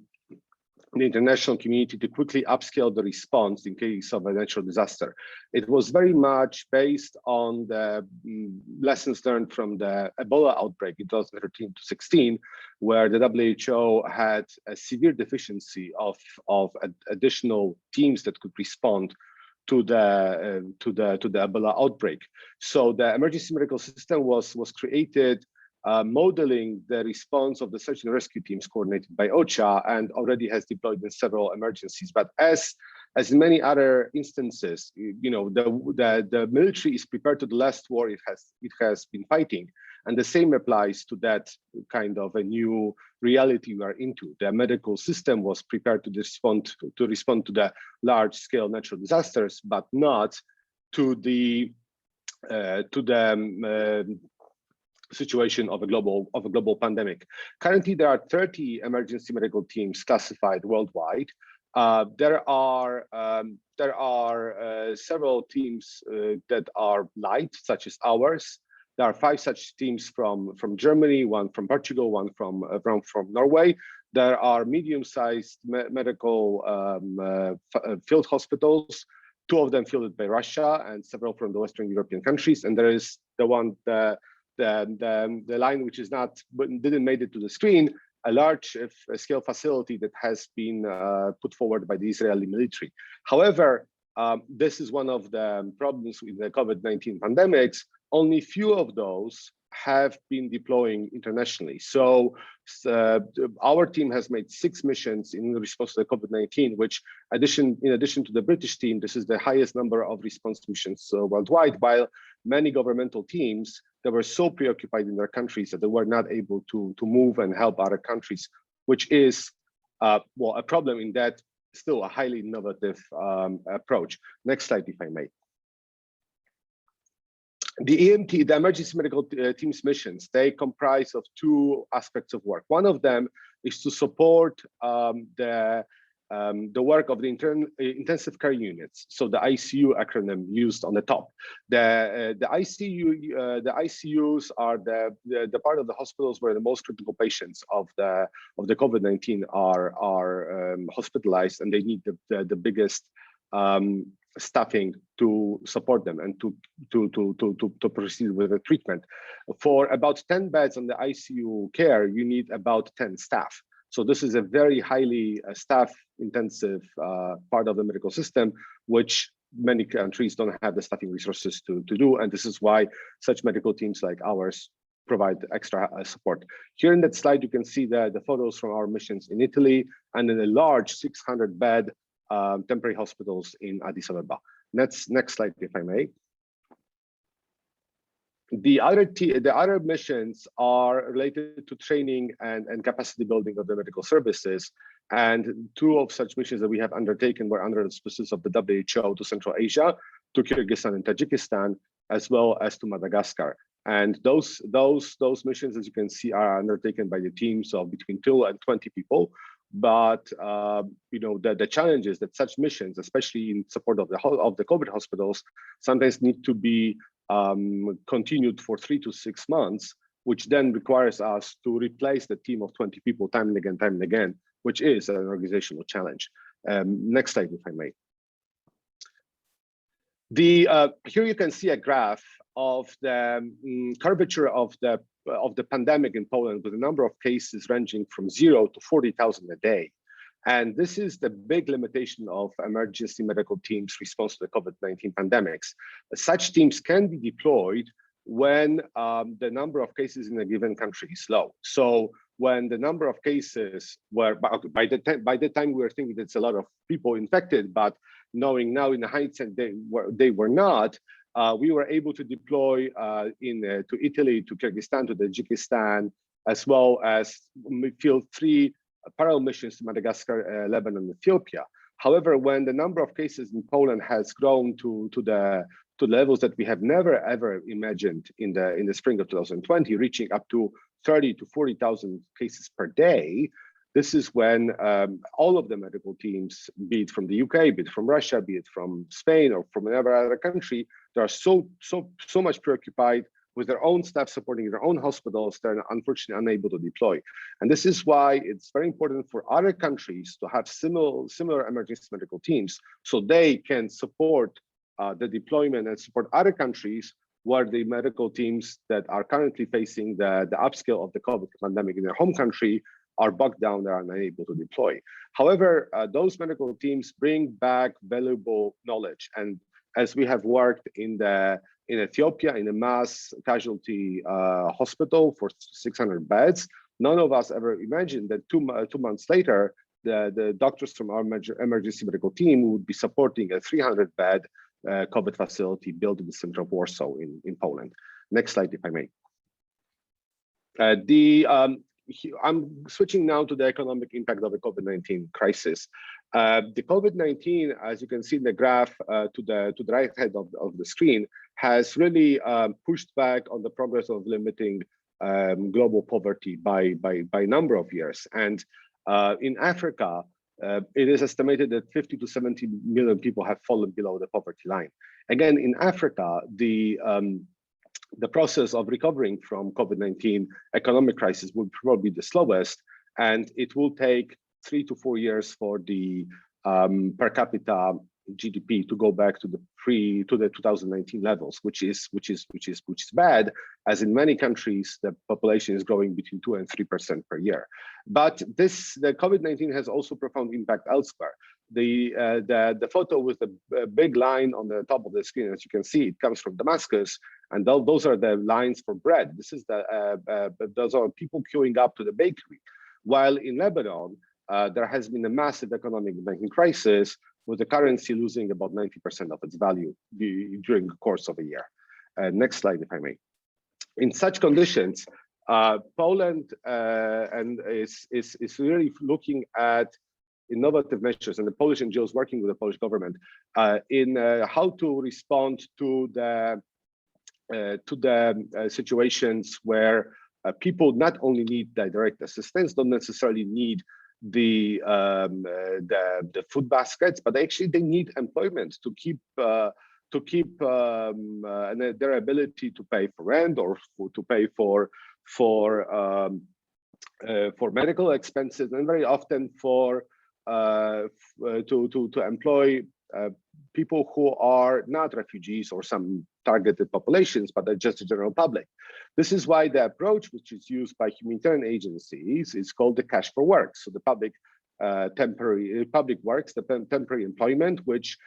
international community to quickly upscale the response in case of a natural disaster. It was very much based on the lessons learned from the Ebola outbreak in 2013 to 16, where the WHO had a severe deficiency of additional teams that could respond to the Ebola outbreak. So the emergency medical system was created modeling the response of the search and rescue teams coordinated by OCHA, and already has deployed in several emergencies. But as in many other instances, you know, the military is prepared to the last war it has been fighting, and the same applies to that kind of a new reality we are into. The medical system was prepared to respond to the large-scale natural disasters, but not to the situation of a global pandemic. Currently, there are 30 emergency medical teams classified worldwide. There are several teams that are light, such as ours. There are 5 such teams from Germany, 1 from Portugal, 1 from Norway. There are medium-sized medical field hospitals, 2 of them fielded by Russia and several from the Western European countries. And there is the line which didn't make it to the screen, a large scale facility that has been put forward by the Israeli military. However, this is one of the problems with the COVID-19 pandemics. Only few of those have been deploying internationally. So our team has made 6 missions in response to the COVID-19, which in addition to the British team, this is the highest number of response missions worldwide, while many governmental teams that were so preoccupied in their countries that they were not able to move and help other countries, which is well, a problem in that still a highly innovative approach. Next slide, if I may. The EMT, the emergency medical teams missions, they comprise of 2 aspects of work. One of them is to support the work of the intensive care units, so the ICU acronym used on the top. The ICUs are the part of the hospitals where the most critical patients of the COVID-19 are hospitalized, and they need the biggest staffing to support them and to proceed with the treatment. For about 10 beds on the ICU care, you need about 10 staff. So this is a very highly staff-intensive part of the medical system, which many countries don't have the staffing resources to do. And this is why such medical teams like ours provide extra support. Here in that slide, you can see the photos from our missions in Italy and in a large 600-bed temporary hospitals in Addis Ababa. Next slide, if I may. The other missions are related to training and capacity building of the medical services. And 2 of such missions that we have undertaken were under the auspices of the WHO to Central Asia, to Kyrgyzstan and Tajikistan, as well as to Madagascar. And those missions, as you can see, are undertaken by the teams of between 2 and 20 people. But you know, the challenges that such missions, especially in support of the COVID hospitals, sometimes need to be continued for 3 to 6 months, which then requires us to replace the team of 20 people time and again, which is an organizational challenge. Next slide, if I may. Here you can see a graph of the curvature of the pandemic in Poland, with a number of cases ranging from 0 to 40,000 a day. And this is the big limitation of emergency medical teams' response to the COVID-19 pandemics. Such teams can be deployed when the number of cases in a given country is low. So when the number of cases were, by the time we were thinking it's a lot of people infected, but knowing now in hindsight they were not, we were able to deploy to Italy, to Kyrgyzstan, to Tajikistan, as well as field 3 parallel missions to Madagascar, Lebanon, and Ethiopia. However, when the number of cases in Poland has grown to levels that we have never ever imagined in the spring of 2020, reaching up to 30 to 40,000 cases per day, this is when all of the medical teams, be it from the UK, be it from Russia, be it from Spain or from whatever other country, they are so much preoccupied with their own staff supporting their own hospitals, they're unfortunately unable to deploy. And this is why it's very important for other countries to have similar emergency medical teams, so they can support the deployment and support other countries where the medical teams that are currently facing the upscale of the COVID pandemic in their home country are bogged down, they are unable to deploy. However, those medical teams bring back valuable knowledge. And as we have worked in Ethiopia in a mass casualty hospital for 600 beds, none of us ever imagined that two months later, the doctors from our emergency medical team would be supporting a 300-bed COVID facility built in the center of Warsaw in Poland. Next slide, if I may. I'm switching now to the economic impact of the COVID-19 crisis. The COVID-19, as you can see in the graph to the right hand of the screen, has really pushed back on the progress of limiting global poverty by a number of years. And in Africa, it is estimated that 50 to 70 million people have fallen below the poverty line. Again, in Africa, the process of recovering from COVID-19 economic crisis will probably be the slowest, and it will take 3 to 4 years for the per capita GDP to go back to the 2019 levels, which is bad, as in many countries the population is growing between 2 and 3% per year. But the COVID-19 has also profound impact elsewhere. The photo with the big line on the top of the screen, as you can see, it comes from Damascus, and those are the lines for bread. This is those are people queuing up to the bakery. While in Lebanon, there has been a massive economic banking crisis, with the currency losing about 90% of its value during the course of a year. Next slide, if I may. In such conditions, Poland is really looking at innovative measures, and the Polish NGOs working with the Polish government in how to respond to the situations where people not only need direct assistance, don't necessarily need the food baskets, but actually they need employment to keep their ability to pay for rent or to pay for medical expenses, and very often to employ people who are not refugees or some targeted populations, but are just the general public. This is why the approach which is used by humanitarian agencies is called the cash for work. So the public works, the temporary employment, which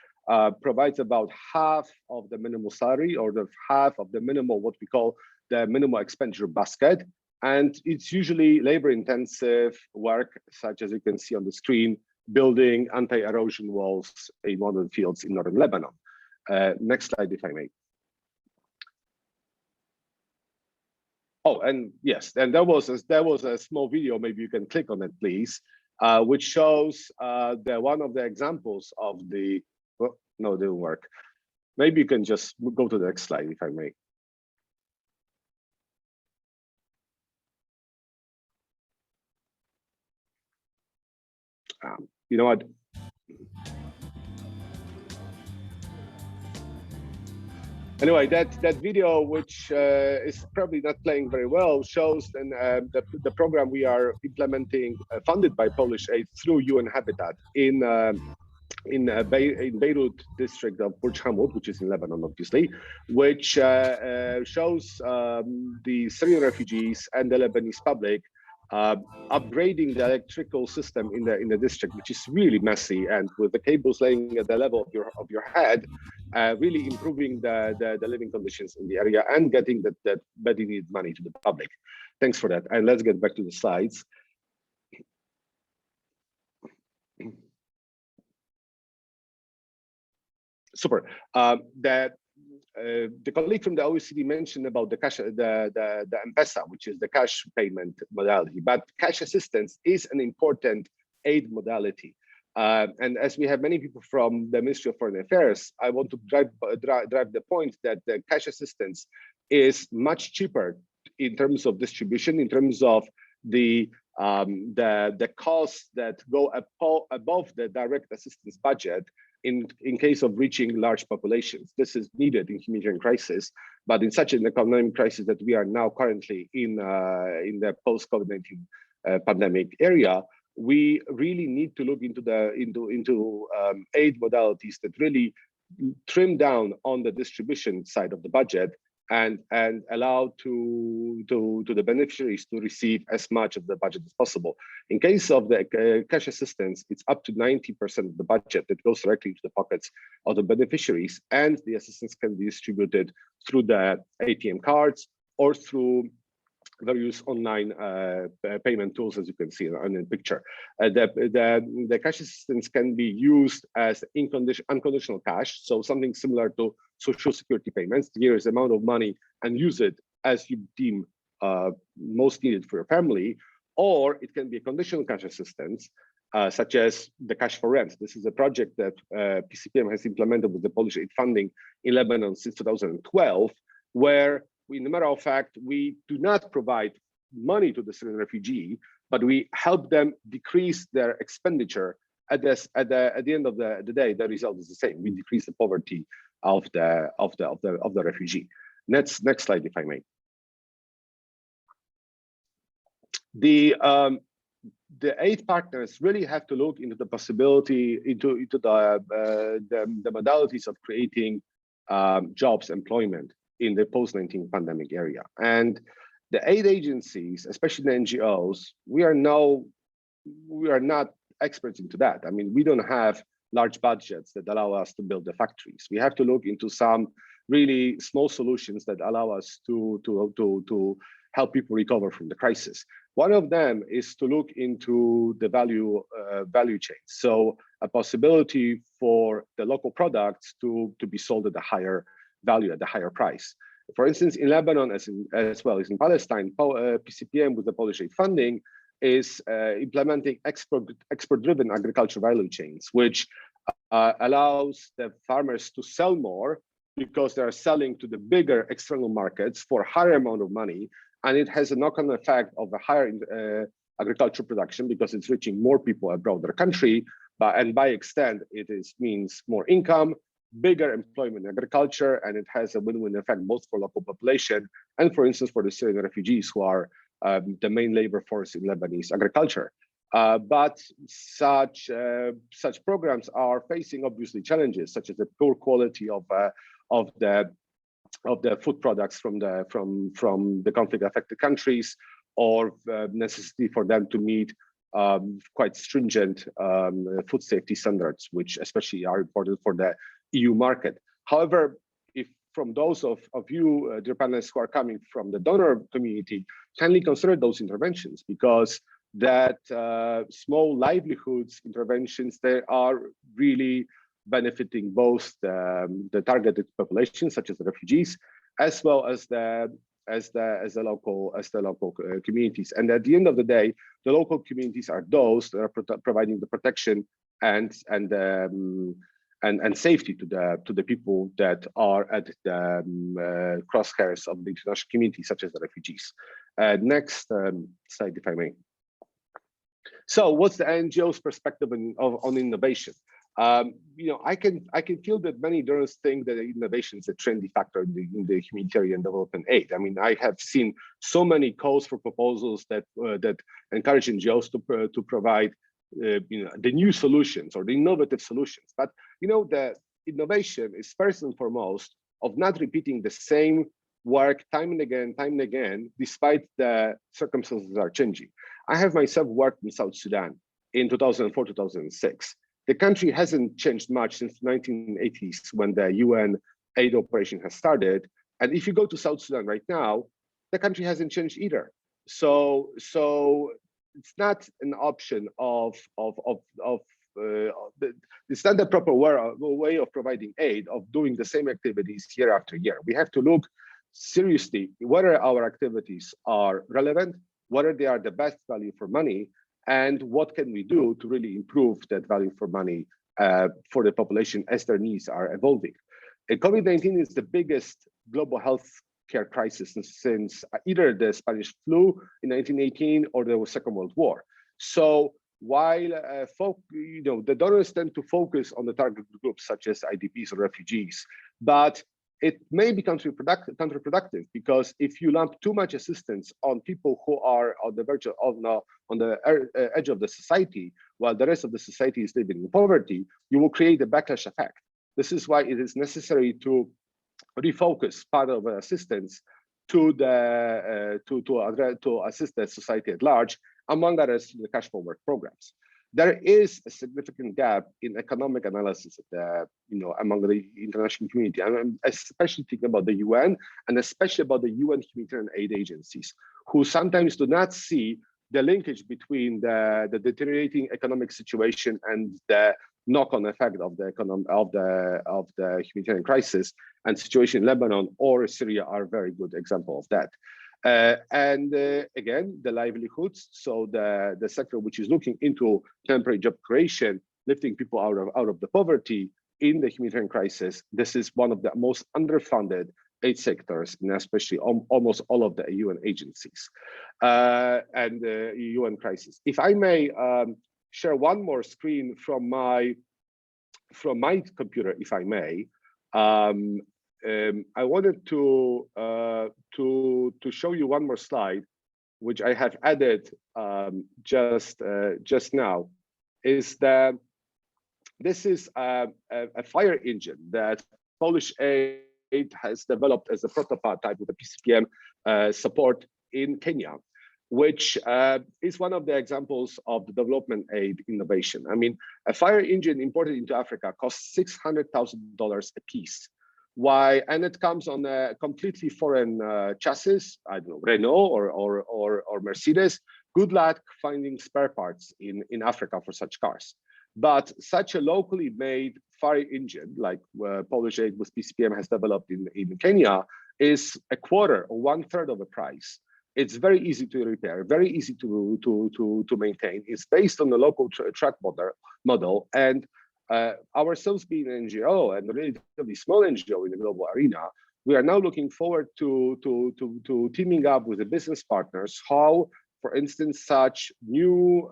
provides about half of the minimal salary, or the half of the minimal, what we call the minimal expenditure basket. And it's usually labor-intensive work, such as you can see on the screen, building anti-erosion walls in one of the fields in northern Lebanon. Next slide, if I may. Oh, and yes, and there was a small video. Maybe you can click on it, please, which shows one of the examples of the. Oh, no, it didn't work. Maybe you can just go to the next slide, if I may. You know what? Anyway, that video, which is probably not playing very well, shows the program we are implementing, funded by Polish aid through UN Habitat in Beirut district of Burj Hamud, which is in Lebanon, obviously, which shows the Syrian refugees and the Lebanese public upgrading the electrical system in the district, which is really messy, and with the cables laying at the level of your head, really improving the living conditions in the area and getting that badly needed money to the public. Thanks for that. And let's get back to the slides. Super. the colleague from the OECD mentioned about the cash, the M-Pesa, which is the cash payment modality, but cash assistance is an important aid modality. And as we have many people from the Ministry of Foreign Affairs, I want to drive the point that the cash assistance is much cheaper in terms of distribution, in terms of the costs that go above the direct assistance budget in case of reaching large populations. This is needed in humanitarian crisis, but in such an economic crisis that we are now currently in the post-COVID-19 pandemic area, we really need to look into aid modalities that really trim down on the distribution side of the budget and allow to the beneficiaries to receive as much of the budget as possible. In case of the cash assistance, it's up to 90% of the budget that goes directly into the pockets of the beneficiaries, and the assistance can be distributed through the ATM cards or through various online payment tools, as you can see on the picture. The cash assistance can be used as unconditional cash, so something similar to Social Security payments. Here is the amount of money and use it as you deem most needed for your family, or it can be a conditional cash assistance, such as the cash for rent. This is a project that PCPM has implemented with the Polish aid funding in Lebanon since 2012, where in a matter of fact, we do not provide money to the Syrian refugee, but we help them decrease their expenditure. At the end of the day, the result is the same. We decrease the poverty of the refugee. Next slide, if I may. The aid partners really have to look into the possibility, into the modalities of creating jobs, employment in the post-19 pandemic area. And the aid agencies, especially the NGOs, we are not experts into that. I mean, we don't have large budgets that allow us to build the factories. We have to look into some really small solutions that allow us to help people recover from the crisis. One of them is to look into the value chain. So a possibility for the local products to be sold at a higher value, at a higher price. For instance, in Lebanon, as well as in Palestine, PCPM with the Polish aid funding is implementing export-driven agriculture value chains, which allows the farmers to sell more because they are selling to the bigger external markets for a higher amount of money, and it has a knock-on effect of a higher agriculture production because it's reaching more people abroad the country, and by extent, it means more income, bigger employment in agriculture, and it has a win-win effect both for local population and, for instance, for the Syrian refugees who are the main labor force in Lebanese agriculture. But such programs are facing obviously challenges, such as the poor quality of the food products from the conflict-affected countries, or necessity for them to meet quite stringent food safety standards, which especially are important for the EU market. However, if from those of you, dear panelists, who are coming from the donor community, kindly consider those interventions, because that small livelihoods interventions, they are really benefiting both the targeted populations, such as the refugees, as well as the local communities. And at the end of the day, the local communities are those that are providing the protection and safety to the people that are at the crosshairs of the international community, such as the refugees. Next slide, if I may. So, what's the NGO's perspective on innovation? I can feel that many donors think that innovation is a trendy factor in the humanitarian development aid. I mean, I have seen so many calls for proposals that encourage NGOs to provide the new solutions or the innovative solutions. But the innovation is first and foremost of not repeating the same work time and again, despite the circumstances are changing. I have myself worked in South Sudan in 2004, 2006. The country hasn't changed much since the 1980s, when the UN aid operation has started. And if you go to South Sudan right now, the country hasn't changed either. So it's not an option of it's not the proper way of providing aid, of doing the same activities year after year. We have to look seriously whether our activities are relevant, whether they are the best value for money, and what can we do to really improve that value for money for the population as their needs are evolving. COVID-19 is the biggest global health care crisis since either the Spanish flu in 1918 or the Second World War. So while the donors tend to focus on the target groups such as IDPs or refugees, but it may be counterproductive, because if you lump too much assistance on people who are on the verge of on the edge of the society, while the rest of the society is living in poverty, you will create a backlash effect. This is why it is necessary to refocus part of assistance to assist the society at large, among others the cash for work programs. There is a significant gap in economic analysis among the international community. I'm especially thinking about the UN, and especially about the UN humanitarian aid agencies, who sometimes do not see the linkage between the deteriorating economic situation and the knock-on effect of the humanitarian crisis. And situation in Lebanon or Syria are a very good example of that. Again, the livelihoods, so the sector which is looking into temporary job creation, lifting people out of the poverty in the humanitarian crisis, this is one of the most underfunded aid sectors, and especially almost all of the UN agencies and the UN crisis. If I may share one more screen from my computer, if I may. I wanted to show you one more slide, which I have added just now. Is that this is a fire engine that Polish aid has developed as a prototype with the PCPM support in Kenya, which is one of the examples of the development aid innovation. I mean, a fire engine imported into Africa costs $600,000 a piece. Why? And it comes on a completely foreign chassis, I don't know, Renault or Mercedes. Good luck finding spare parts in Africa for such cars. But such a locally made fire engine, like Polish aid with PCPM has developed in Kenya, is a quarter or 1/3 of the price. It's very easy to repair, very easy to maintain. It's based on the local truck model, and ourselves being an NGO and a relatively small NGO in the global arena, we are now looking forward to teaming up with the business partners. How, for instance, such new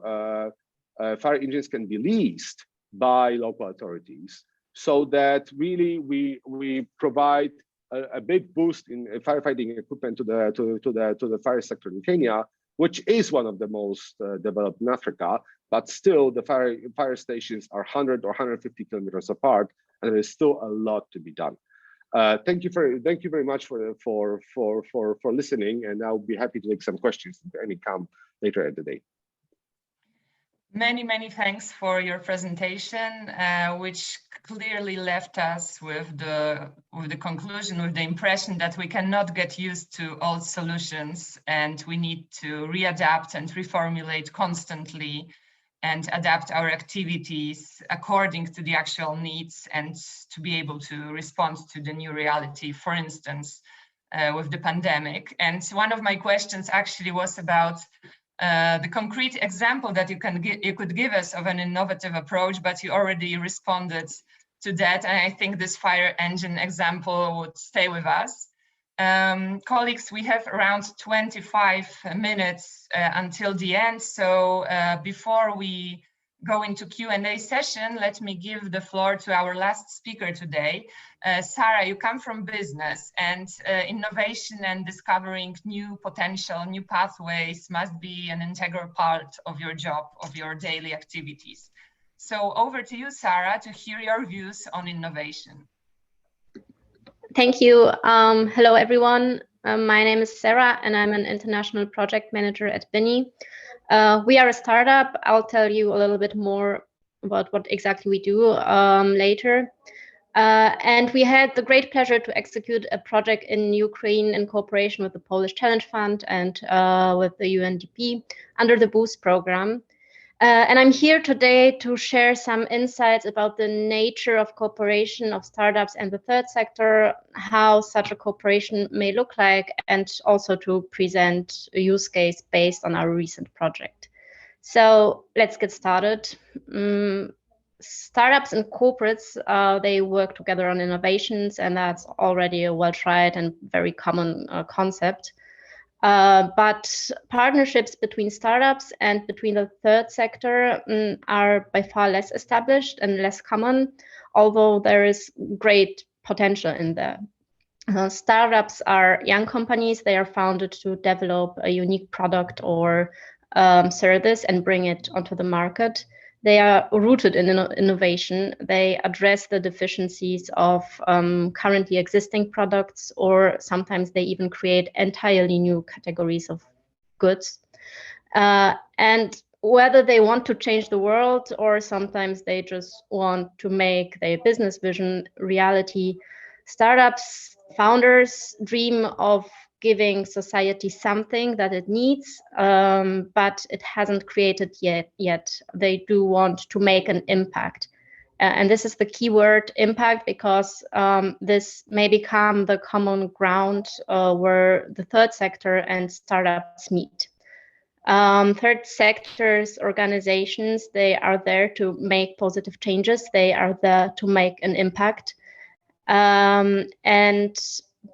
fire engines can be leased by local authorities, so that really we provide a big boost in firefighting equipment to the fire sector in Kenya, which is one of the most developed in Africa. But still, the fire stations are 100 or 150 kilometers apart, and there is still a lot to be done. Thank you very much for listening, and I'll be happy to take some questions if any come later in the day. Many thanks for your presentation, which clearly left us with the conclusion, with the impression that we cannot get used to old solutions, and we need to readapt and reformulate constantly and adapt our activities according to the actual needs, and to be able to respond to the new reality, for instance, with the pandemic. And one of my questions actually was about the concrete example that you could give us of an innovative approach, but you already responded to that. And I think this fire engine example would stay with us. Colleagues, we have around 25 minutes until the end. So before we go into Q&A session, let me give the floor to our last speaker today. Sarah, you come from business, and innovation and discovering new potential, new pathways must be an integral part of your job, of your daily activities. So over to you, Sarah, to hear your views on innovation. Thank you. Hello, everyone. My name is Sarah, and I'm an international project manager at Bini. We are a startup. I'll tell you a little bit more about what exactly we do later. And we had the great pleasure to execute a project in Ukraine in cooperation with the Polish Challenge Fund and with the UNDP under the BOOST program. And I'm here today to share some insights about the nature of cooperation of startups and the third sector, how such a cooperation may look like, and also to present a use case based on our recent project. So let's get started. Startups and corporates, they work together on innovations, and that's already a well-tried and very common concept. But partnerships between startups and between the third sector are by far less established and less common, although there is great potential in there. Startups are young companies. They are founded to develop a unique product or service and bring it onto the market. They are rooted in innovation. They address the deficiencies of currently existing products, or sometimes they even create entirely new categories of goods. And whether they want to change the world or sometimes they just want to make their business vision reality, startups founders dream of giving society something that it needs, but it hasn't created yet. They do want to make an impact. And this is the key word, impact, because this may become the common ground where the third sector and startups meet. Third sectors, organizations, they are there to make positive changes. They are there to make an impact. And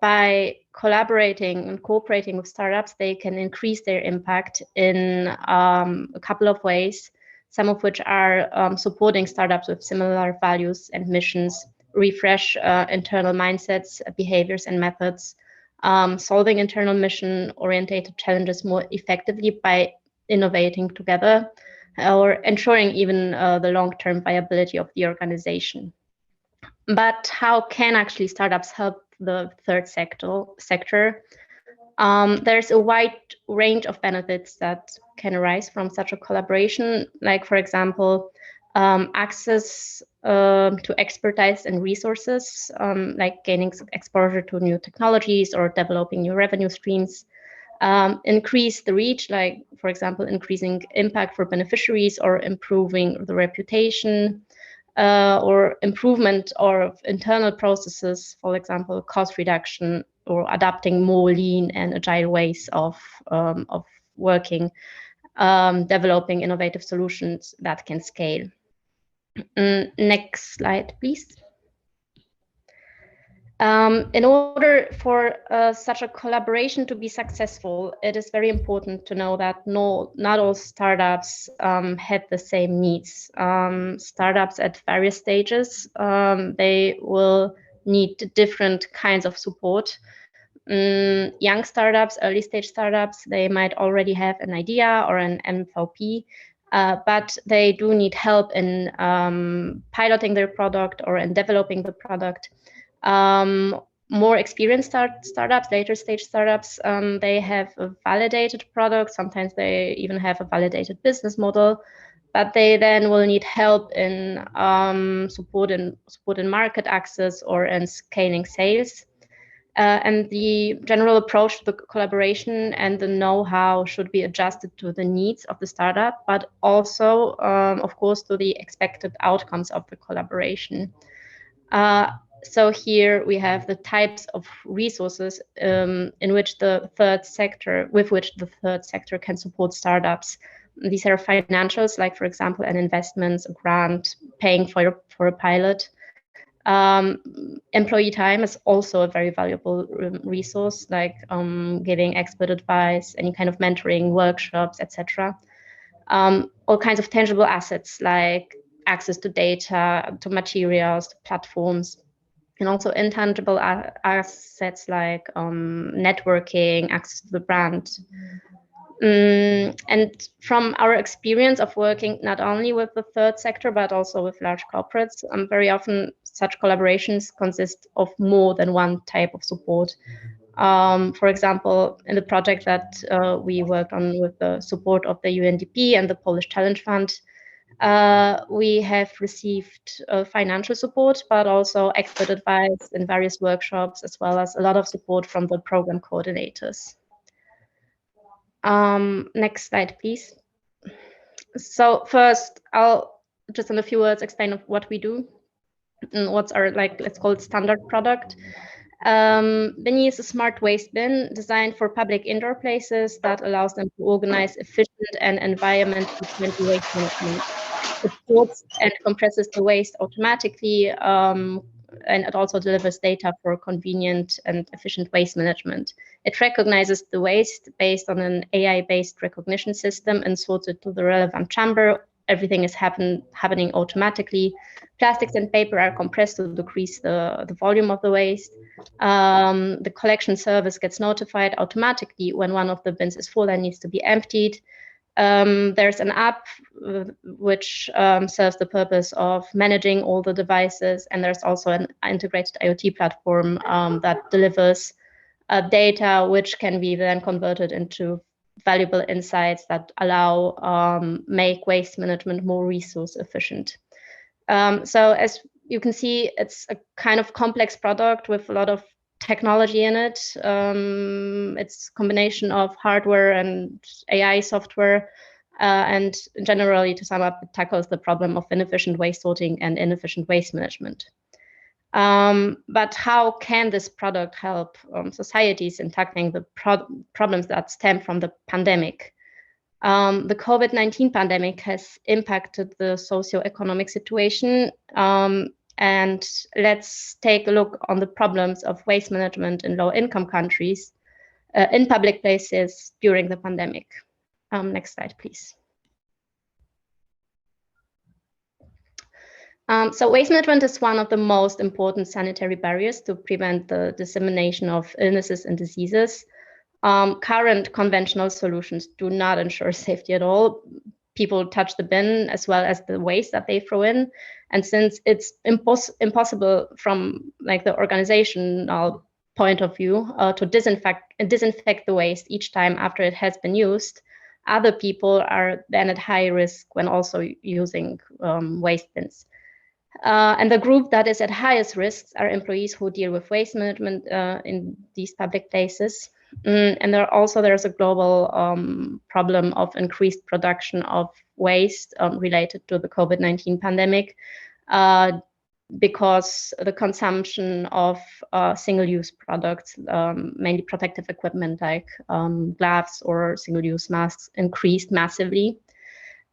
by collaborating and cooperating with startups, they can increase their impact in a couple of ways, some of which are supporting startups with similar values and missions, refresh internal mindsets, behaviors, and methods, solving internal mission-oriented challenges more effectively by innovating together, or ensuring even the long-term viability of the organization. But how can actually startups help the third sector? There's a wide range of benefits that can arise from such a collaboration, like, for example, access to expertise and resources, like gaining exposure to new technologies or developing new revenue streams, increase the reach, like, for example, increasing impact for beneficiaries or improving the reputation, or improvement of internal processes, for example, cost reduction or adapting more lean and agile ways of working, developing innovative solutions that can scale. Next slide, please. In order for such a collaboration to be successful, it is very important to know that not all startups have the same needs. Startups at various stages, they will need different kinds of support. Young startups, early stage startups, they might already have an idea or an MVP, but they do need help in piloting their product or in developing the product. More experienced startups, later stage startups, they have a validated product. Sometimes they even have a validated business model, but they then will need help in support in market access or in scaling sales. And the general approach to the collaboration and the know-how should be adjusted to the needs of the startup, but also, of course, to the expected outcomes of the collaboration. So here we have the types of resources with which the third sector can support startups. These are financials, like, for example, an investment, a grant, paying for a pilot. Employee time is also a very valuable resource, like giving expert advice, any kind of mentoring, workshops, etc. All kinds of tangible assets, like access to data, to materials, to platforms, and also intangible assets like networking, access to the brand. And from our experience of working not only with the third sector, but also with large corporates, very often such collaborations consist of more than one type of support. For example, in the project that we worked on with the support of the UNDP and the Polish Challenge Fund, we have received financial support, but also expert advice in various workshops, as well as a lot of support from the program coordinators. Next slide, please. So first, I'll just in a few words explain what we do and what's our, let's call it standard product. Bini is a smart waste bin designed for public indoor places that allows them to organize efficient and environment-friendly waste management. It sorts and compresses the waste automatically, and it also delivers data for convenient and efficient waste management. It recognizes the waste based on an AI-based recognition system and sorts it to the relevant chamber. Everything is happening automatically. Plastics and paper are compressed to decrease the volume of the waste. The collection service gets notified automatically when one of the bins is full and needs to be emptied. There's an app which serves the purpose of managing all the devices, and there's also an integrated IoT platform that delivers data which can be then converted into valuable insights that allow make waste management more resource efficient. So as you can see, it's a kind of complex product with a lot of technology in it. It's a combination of hardware and AI software, and generally, to sum up, it tackles the problem of inefficient waste sorting and inefficient waste management. But how can this product help societies in tackling the problems that stem from the pandemic? The COVID-19 pandemic has impacted the socioeconomic situation, and let's take a look on the problems of waste management in low-income countries in public places during the pandemic. Next slide, please. So waste management is one of the most important sanitary barriers to prevent the dissemination of illnesses and diseases. Current conventional solutions do not ensure safety at all. People touch the bin as well as the waste that they throw in. And since it's impossible from the organizational point of view to disinfect the waste each time after it has been used, other people are then at high risk when also using waste bins. And the group that is at highest risks are employees who deal with waste management in these public places. And there's a global problem of increased production of waste related to the COVID-19 pandemic, because the consumption of single-use products, mainly protective equipment like gloves or single-use masks, increased massively.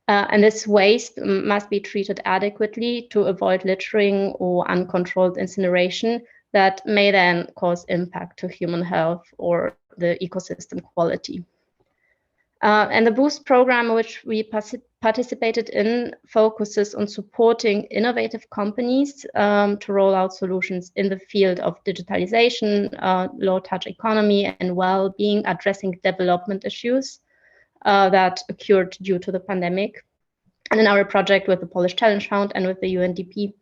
And this waste must be treated adequately to avoid littering or uncontrolled incineration that may then cause impact to human health or the ecosystem quality. And the BOOST program, which we participated in, focuses on supporting innovative companies to roll out solutions in the field of digitalization, low-touch economy, and well-being, addressing development issues that occurred due to the pandemic. And in our project with the Polish Challenge Fund and with the UNDP,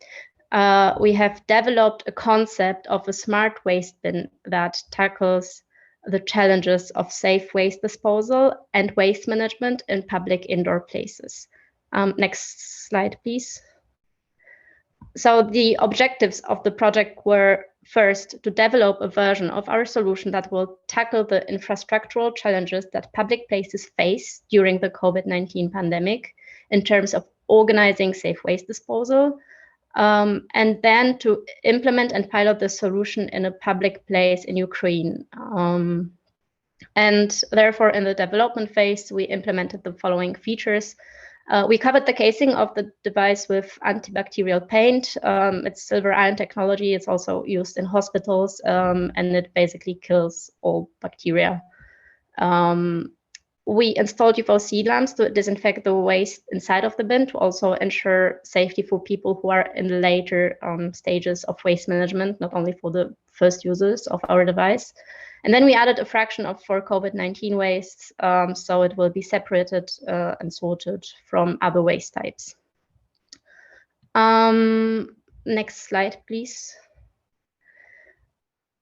we have developed a concept of a smart waste bin that tackles the challenges of safe waste disposal and waste management in public indoor places. Next slide, please. So the objectives of the project were first to develop a version of our solution that will tackle the infrastructural challenges that public places face during the COVID-19 pandemic in terms of organizing safe waste disposal, and then to implement and pilot the solution in a public place in Ukraine. And therefore, in the development phase, we implemented the following features. We covered the casing of the device with antibacterial paint. It's silver iron technology. It's also used in hospitals, and it basically kills all bacteria. We installed UVC lamps to disinfect the waste inside of the bin to also ensure safety for people who are in the later stages of waste management, not only for the first users of our device. And then we added a fraction for COVID-19 wastes, so it will be separated and sorted from other waste types. Next slide, please.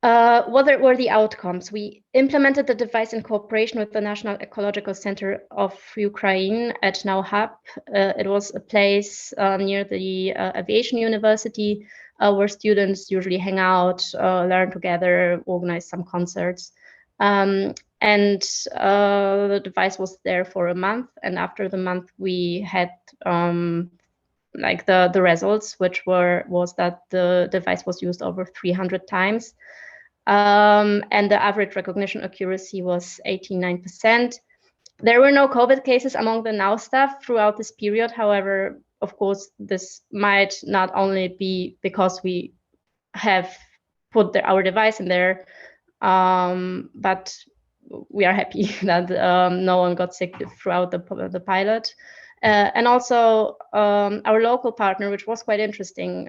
What were the outcomes? We implemented the device in cooperation with the National Ecological Center of Ukraine at Nauhab. It was a place near the aviation university where students usually hang out, learn together, organize some concerts. And the device was there for a month, and after the month we had like the results, which was that the device was used over 300 times, and the average recognition accuracy was 89%. There were no COVID cases among the NOW staff throughout this period. However, of course, this might not only be because we have put our device in there, but we are happy that no one got sick throughout the pilot. And also our local partner, which was quite interesting,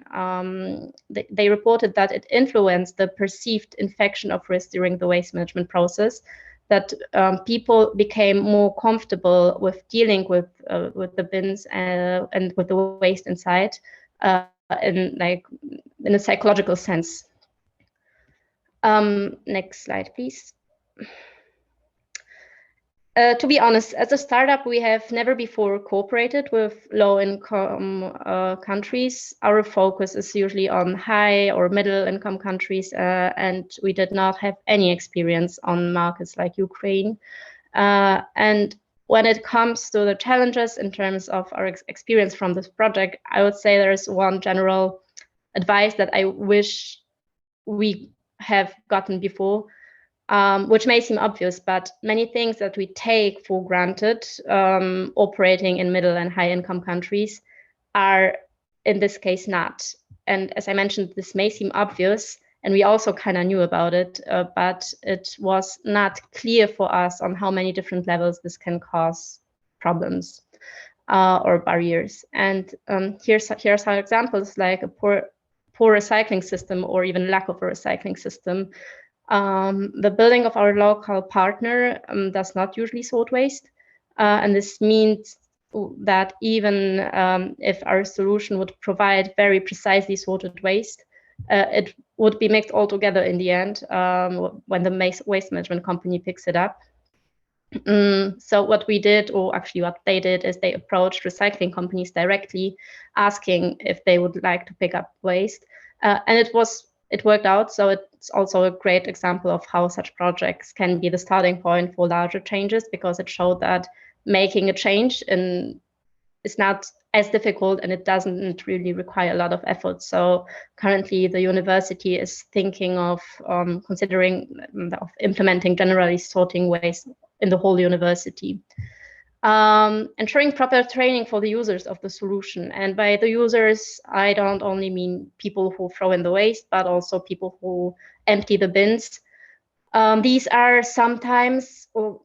they reported that it influenced the perceived infection of risk during the waste management process, that people became more comfortable with dealing with the bins and with the waste inside in a psychological sense. Next slide, please. To be honest, as a startup, we have never before cooperated with low-income countries. Our focus is usually on high or middle-income countries, and we did not have any experience on markets like Ukraine. And when it comes to the challenges in terms of our experience from this project, I would say there is one general advice that I wish we have gotten before, which may seem obvious, but many things that we take for granted operating in middle and high income countries are in this case not. And as I mentioned, this may seem obvious, and we also kind of knew about it, but it was not clear for us on how many different levels this can cause problems or barriers. And here's some examples, like a poor recycling system or even lack of a recycling system. The building of our local partner does not usually sort waste. And this means that even if our solution would provide very precisely sorted waste, it would be mixed all together in the end when the waste management company picks it up. So what we did, or actually what they did, is they approached recycling companies directly, asking if they would like to pick up waste. And it worked out. So it's also a great example of how such projects can be the starting point for larger changes, because it showed that making a change is not as difficult and it doesn't really require a lot of effort. So currently the university is thinking of considering implementing generally sorting waste in the whole university. Ensuring proper training for the users of the solution. And by the users, I don't only mean people who throw in the waste, but also people who empty the bins. These are sometimes, or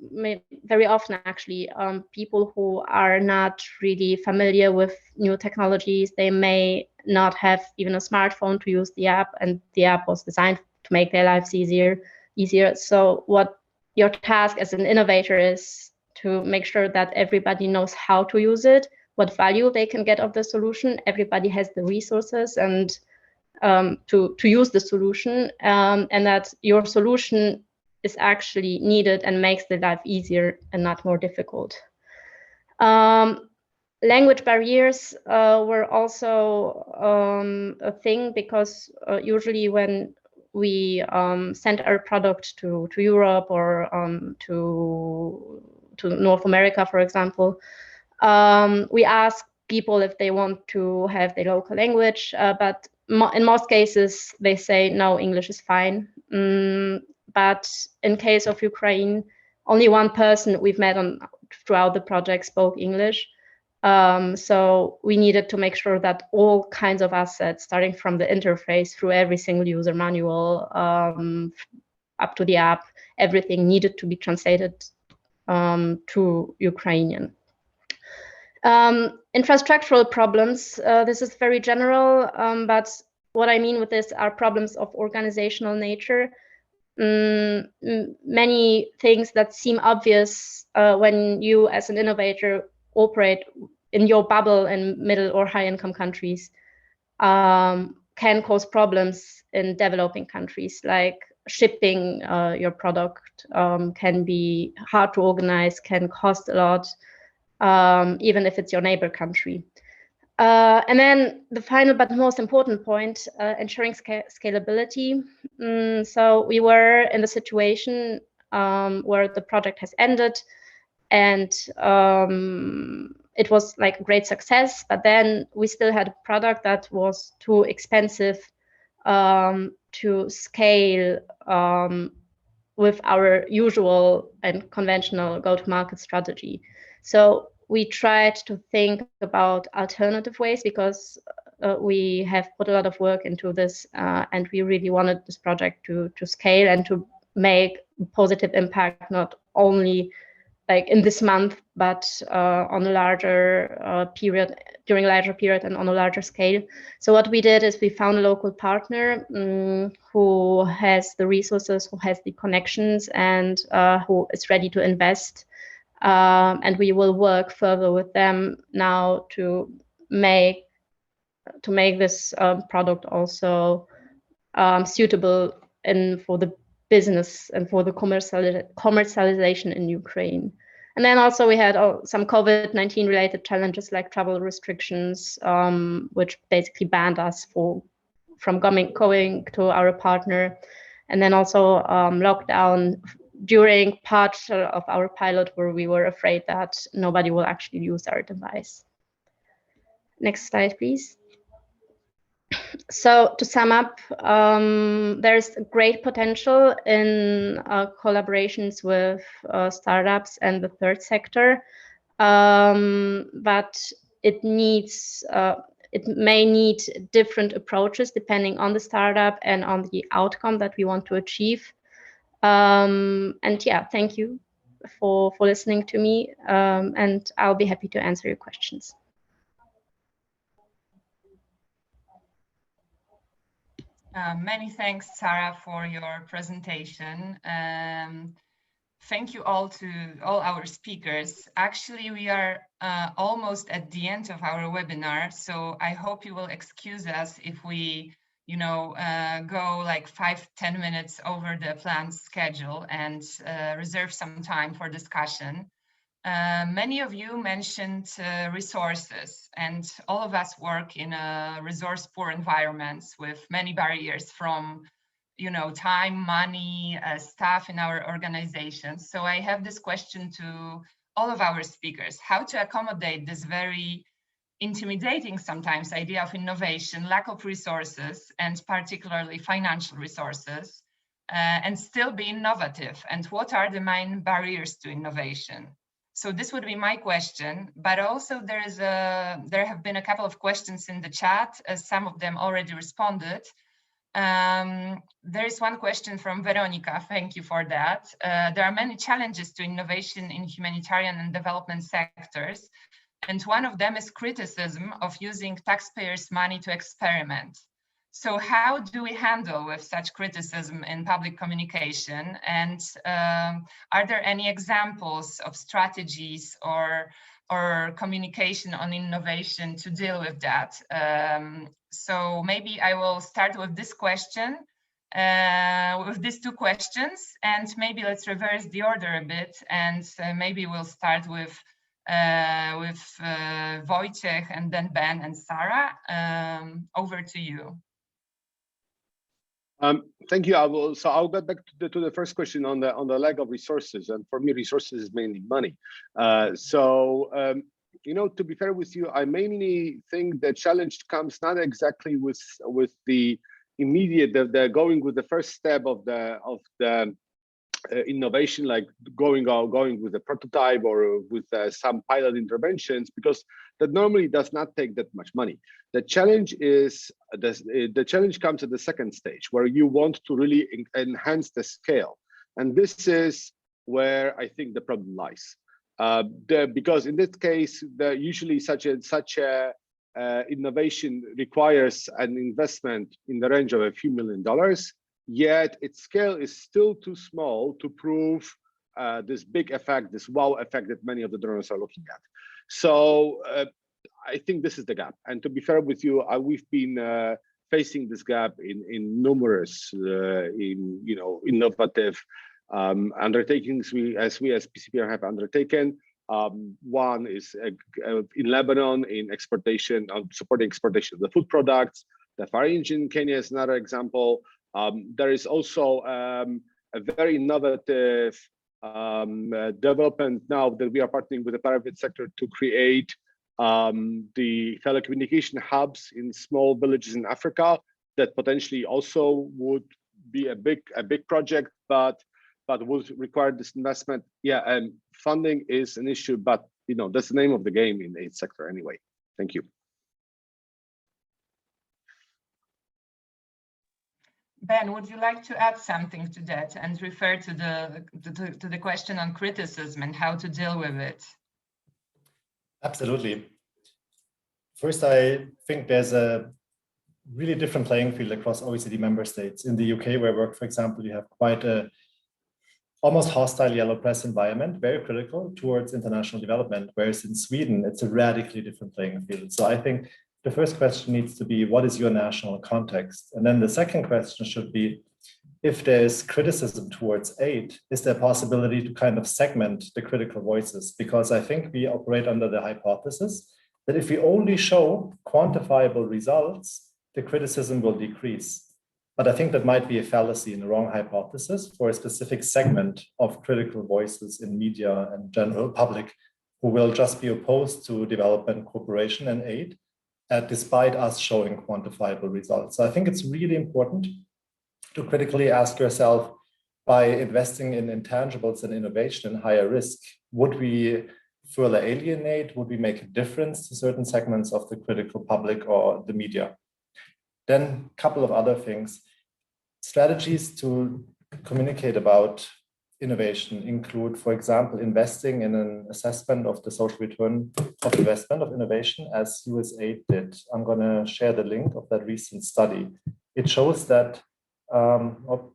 very often actually, people who are not really familiar with new technologies. They may not have even a smartphone to use the app, and the app was designed to make their lives easier. So what your task as an innovator is to make sure that everybody knows how to use it, what value they can get of the solution. Everybody has the resources and to use the solution, and that your solution is actually needed and makes the life easier and not more difficult. Language barriers were also a thing, because usually when we send our product to Europe or to North America, for example, we ask people if they want to have their local language, but in most cases they say no, English is fine. But in case of Ukraine, only one person we've met throughout the project spoke English. So we needed to make sure that all kinds of assets, starting from the interface through every single user manual up to the app, everything needed to be translated to Ukrainian. Infrastructural problems, this is very general, but what I mean with this are problems of organizational nature. Many things that seem obvious when you as an innovator operate in your bubble in middle or high income countries can cause problems in developing countries, like shipping your product can be hard to organize, can cost a lot, even if it's your neighbor country. And then the final but most important point, ensuring scalability. So we were in the situation where the project has ended, and it was like a great success. But then we still had a product that was too expensive to scale with our usual and conventional go-to-market strategy. So we tried to think about alternative ways, because we have put a lot of work into this, and we really wanted this project to scale and to make a positive impact, not only like in this month, but on a larger period, during a larger period and on a larger scale. So what we did is we found a local partner who has the resources, who has the connections, and who is ready to invest. And we will work further with them now to make this product also suitable for the business and for the commercialization in Ukraine. And then also we had some COVID-19 related challenges like travel restrictions, which basically banned us from going to our partner. And then also lockdown during part of our pilot, where we were afraid that nobody will actually use our device. Next slide, please. So to sum up, there's great potential in collaborations with startups and the third sector, but it may need different approaches depending on the startup and on the outcome that we want to achieve. And yeah, thank you for listening to me, and I'll be happy to answer your questions. Many thanks, Sarah, for your presentation. Thank you all to all our speakers. Actually, we are almost at the end of our webinar, so I hope you will excuse us if we, go like 5-10 minutes over the planned schedule and reserve some time for discussion. Many of you mentioned resources, and all of us work in resource-poor environments with many barriers from, time, money, staff in our organizations. So I have this question to all of our speakers: how to accommodate this very intimidating sometimes idea of innovation, lack of resources, and particularly financial resources, and still be innovative? And what are the main barriers to innovation? So this would be my question, but also there have been a couple of questions in the chat, as some of them already responded. There is one question from Veronica, thank you for that. There are many challenges to innovation in humanitarian and development sectors, and one of them is criticism of using taxpayers' money to experiment. So how do we handle with such criticism in public communication? And are there any examples of strategies or communication on innovation to deal with that? So maybe I will start with this question, with these two questions, and maybe let's reverse the order a bit, and maybe we'll start with Wojciech, and then Ben and Sarah. Over to you. Thank you. I'll get back to the first question on the lack of resources, and for me, resources is mainly money. To be fair with you, I mainly think the challenge comes not exactly with the immediate, the going with the first step of the innovation, like going with a prototype or with some pilot interventions, because that normally does not take that much money. The challenge comes at the second stage, where you want to really enhance the scale, and this is where I think the problem lies. Because in this case, usually such a innovation requires an investment in the range of a few $1 million. Yet its scale is still too small to prove this big effect, this wow effect that many of the donors are looking at. So I think this is the gap. And to be fair with you, we've been facing this gap in numerous, innovative undertakings as PCPR have undertaken. One is in Lebanon in exportation, supporting exportation of the food products. The Fire Engine in Kenya is another example. There is also a a very innovative development now that we are partnering with the private sector to create the telecommunication hubs in small villages in Africa that potentially also would be a big project, but would require this investment. Yeah, and funding is an issue, but that's the name of the game in the aid sector anyway. Thank you. Ben, would you like to add something to that and refer to the question on criticism and how to deal with it? Absolutely. First, I think there's a really different playing field across OECD member states. In the UK, where I work, for example, you have quite a almost hostile yellow press environment, very critical towards international development, whereas in Sweden, it's a radically different playing field. So I think the first question needs to be, what is your national context? And then the second question should be, if there's criticism towards aid, is there a possibility to kind of segment the critical voices? Because I think we operate under the hypothesis that if we only show quantifiable results, the criticism will decrease. But I think that might be a fallacy and a wrong hypothesis for a specific segment of critical voices in media and general public who will just be opposed to development, cooperation, and aid, despite us showing quantifiable results. So I think it's really important to critically ask yourself, by investing in intangibles and innovation and higher risk, would we further alienate? Would we make a difference to certain segments of the critical public or the media? Then a couple of other things. Strategies to communicate about innovation include, for example, investing in an assessment of the social return of investment of innovation, as USAID did. I'm going to share the link of that recent study. It shows that the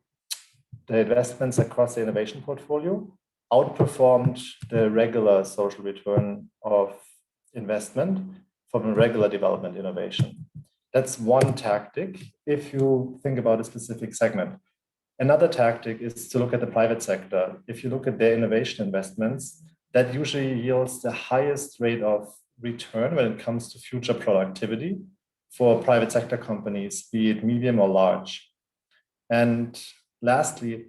investments across the innovation portfolio outperformed the regular social return of investment from a regular development innovation. That's one tactic if you think about a specific segment. Another tactic is to look at the private sector. If you look at their innovation investments, that usually yields the highest rate of return when it comes to future productivity for private sector companies, be it medium or large. And lastly,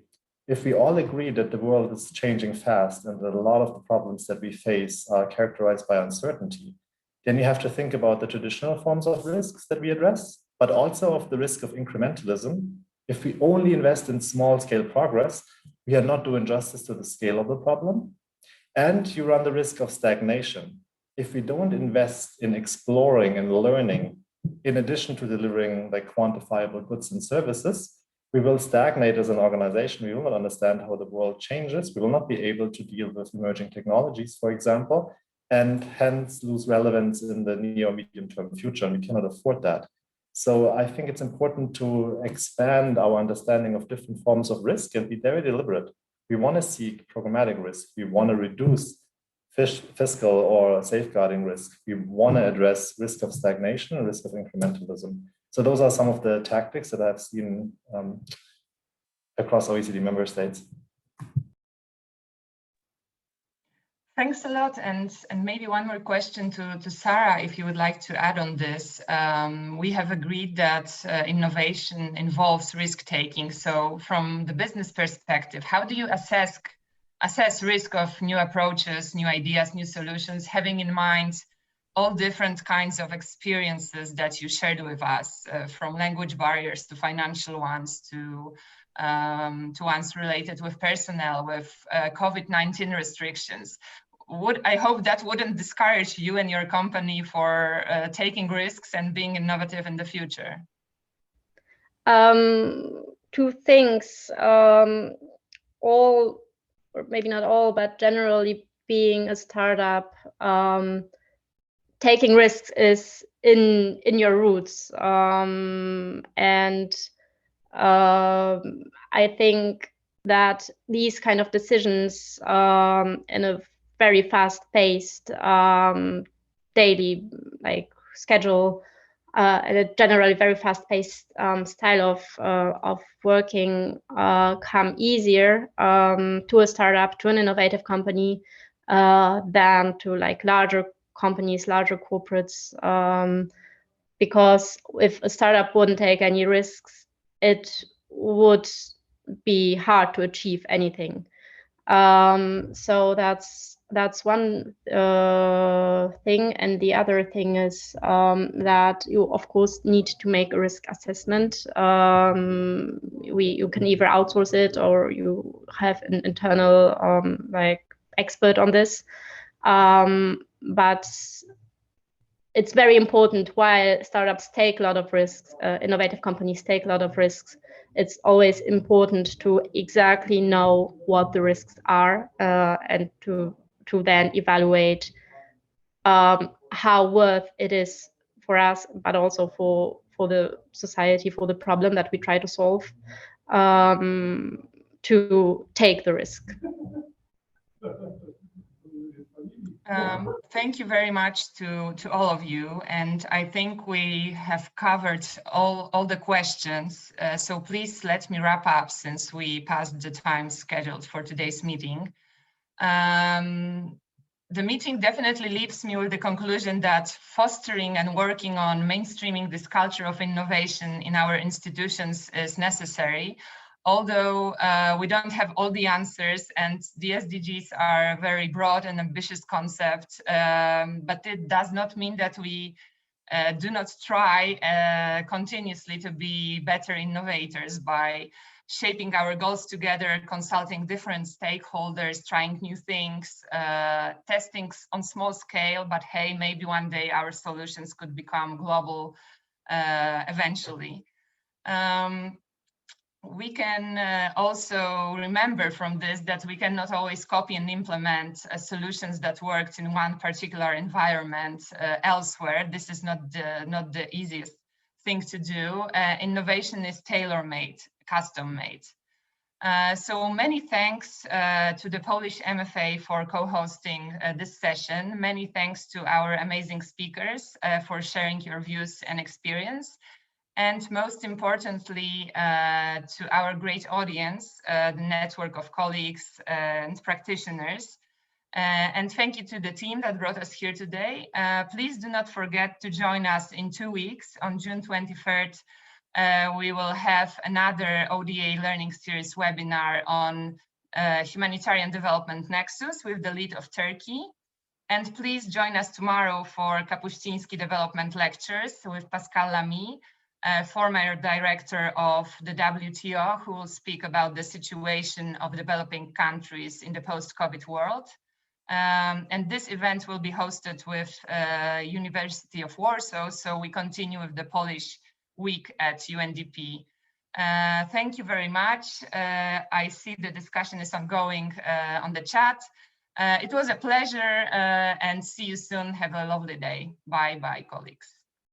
if we all agree that the world is changing fast and that a lot of the problems that we face are characterized by uncertainty, then you have to think about the traditional forms of risks that we address, but also of the risk of incrementalism. If we only invest in small-scale progress, we are not doing justice to the scale of the problem. And you run the risk of stagnation. If we don't invest in exploring and learning, in addition to delivering like quantifiable goods and services, we will stagnate as an organization. We will not understand how the world changes. We will not be able to deal with emerging technologies, for example, and hence lose relevance in the near or medium-term future. And we cannot afford that. So I think it's important to expand our understanding of different forms of risk and be very deliberate. We want to seek programmatic risk. We want to reduce fiscal or safeguarding risk. We want to address risk of stagnation and risk of incrementalism. So those are some of the tactics that I've seen across OECD member states. Thanks a lot. And maybe one more question to Sarah, if you would like to add on this. We have agreed that innovation involves risk-taking. So from the business perspective, how do you assess risk of new approaches, new ideas, new solutions, having in mind all different kinds of experiences that you shared with us, from language barriers to financial ones to ones related with personnel, with COVID-19 restrictions? I hope that wouldn't discourage you and your company for taking risks and being innovative in the future. Two things, all, or maybe not all, but generally being a startup, taking risks is in your roots. And I think that these kind of decisions in a very fast-paced daily schedule and a generally very fast-paced style of working come easier to a startup, to an innovative company than to larger companies, larger corporates. Because if a startup wouldn't take any risks, it would be hard to achieve anything. So that's one thing, and the other thing is that you of course need to make a risk assessment. You can either outsource it or you have an internal like expert on this, but it's very important. While startups take a lot of risks, innovative companies take a lot of risks, it's always important to exactly know what the risks are and to then evaluate how worth it is for us, but also for the society, for the problem that we try to solve, to take the risk. Thank you very much to all of you, and I think we have covered all the questions, so please let me wrap up since we passed the time scheduled for today's meeting. The meeting definitely leaves me with the conclusion that fostering and working on mainstreaming this culture of innovation in our institutions is necessary. Although we don't have all the answers, and the SDGs are a very broad and ambitious concept, but it does not mean that we do not try continuously to be better innovators by shaping our goals together, consulting different stakeholders, trying new things, testing on small scale, but hey, maybe one day our solutions could become global eventually. We can also remember from this that we cannot always copy and implement solutions that worked in one particular environment elsewhere. This is not the easiest thing to do. Innovation is tailor-made, custom-made. So many thanks to the Polish MFA for co-hosting this session. Many thanks to our amazing speakers for sharing your views and experience. And most importantly, to our great audience, the network of colleagues and practitioners. And thank you to the team that brought us here today. Please do not forget to join us in 2 weeks. On June 23rd, we will have another ODA Learning Series webinar on humanitarian development nexus with the lead of Turkey. And please join us tomorrow for Kapuściński Development Lectures with Pascal Lamy, former director of the WTO, who will speak about the situation of developing countries in the post-COVID world. And this event will be hosted with University of Warsaw, so we continue with the Polish week at UNDP. Thank you very much. I see the discussion is ongoing on the chat. It was a pleasure and see you soon. Have a lovely day. Bye-bye, colleagues.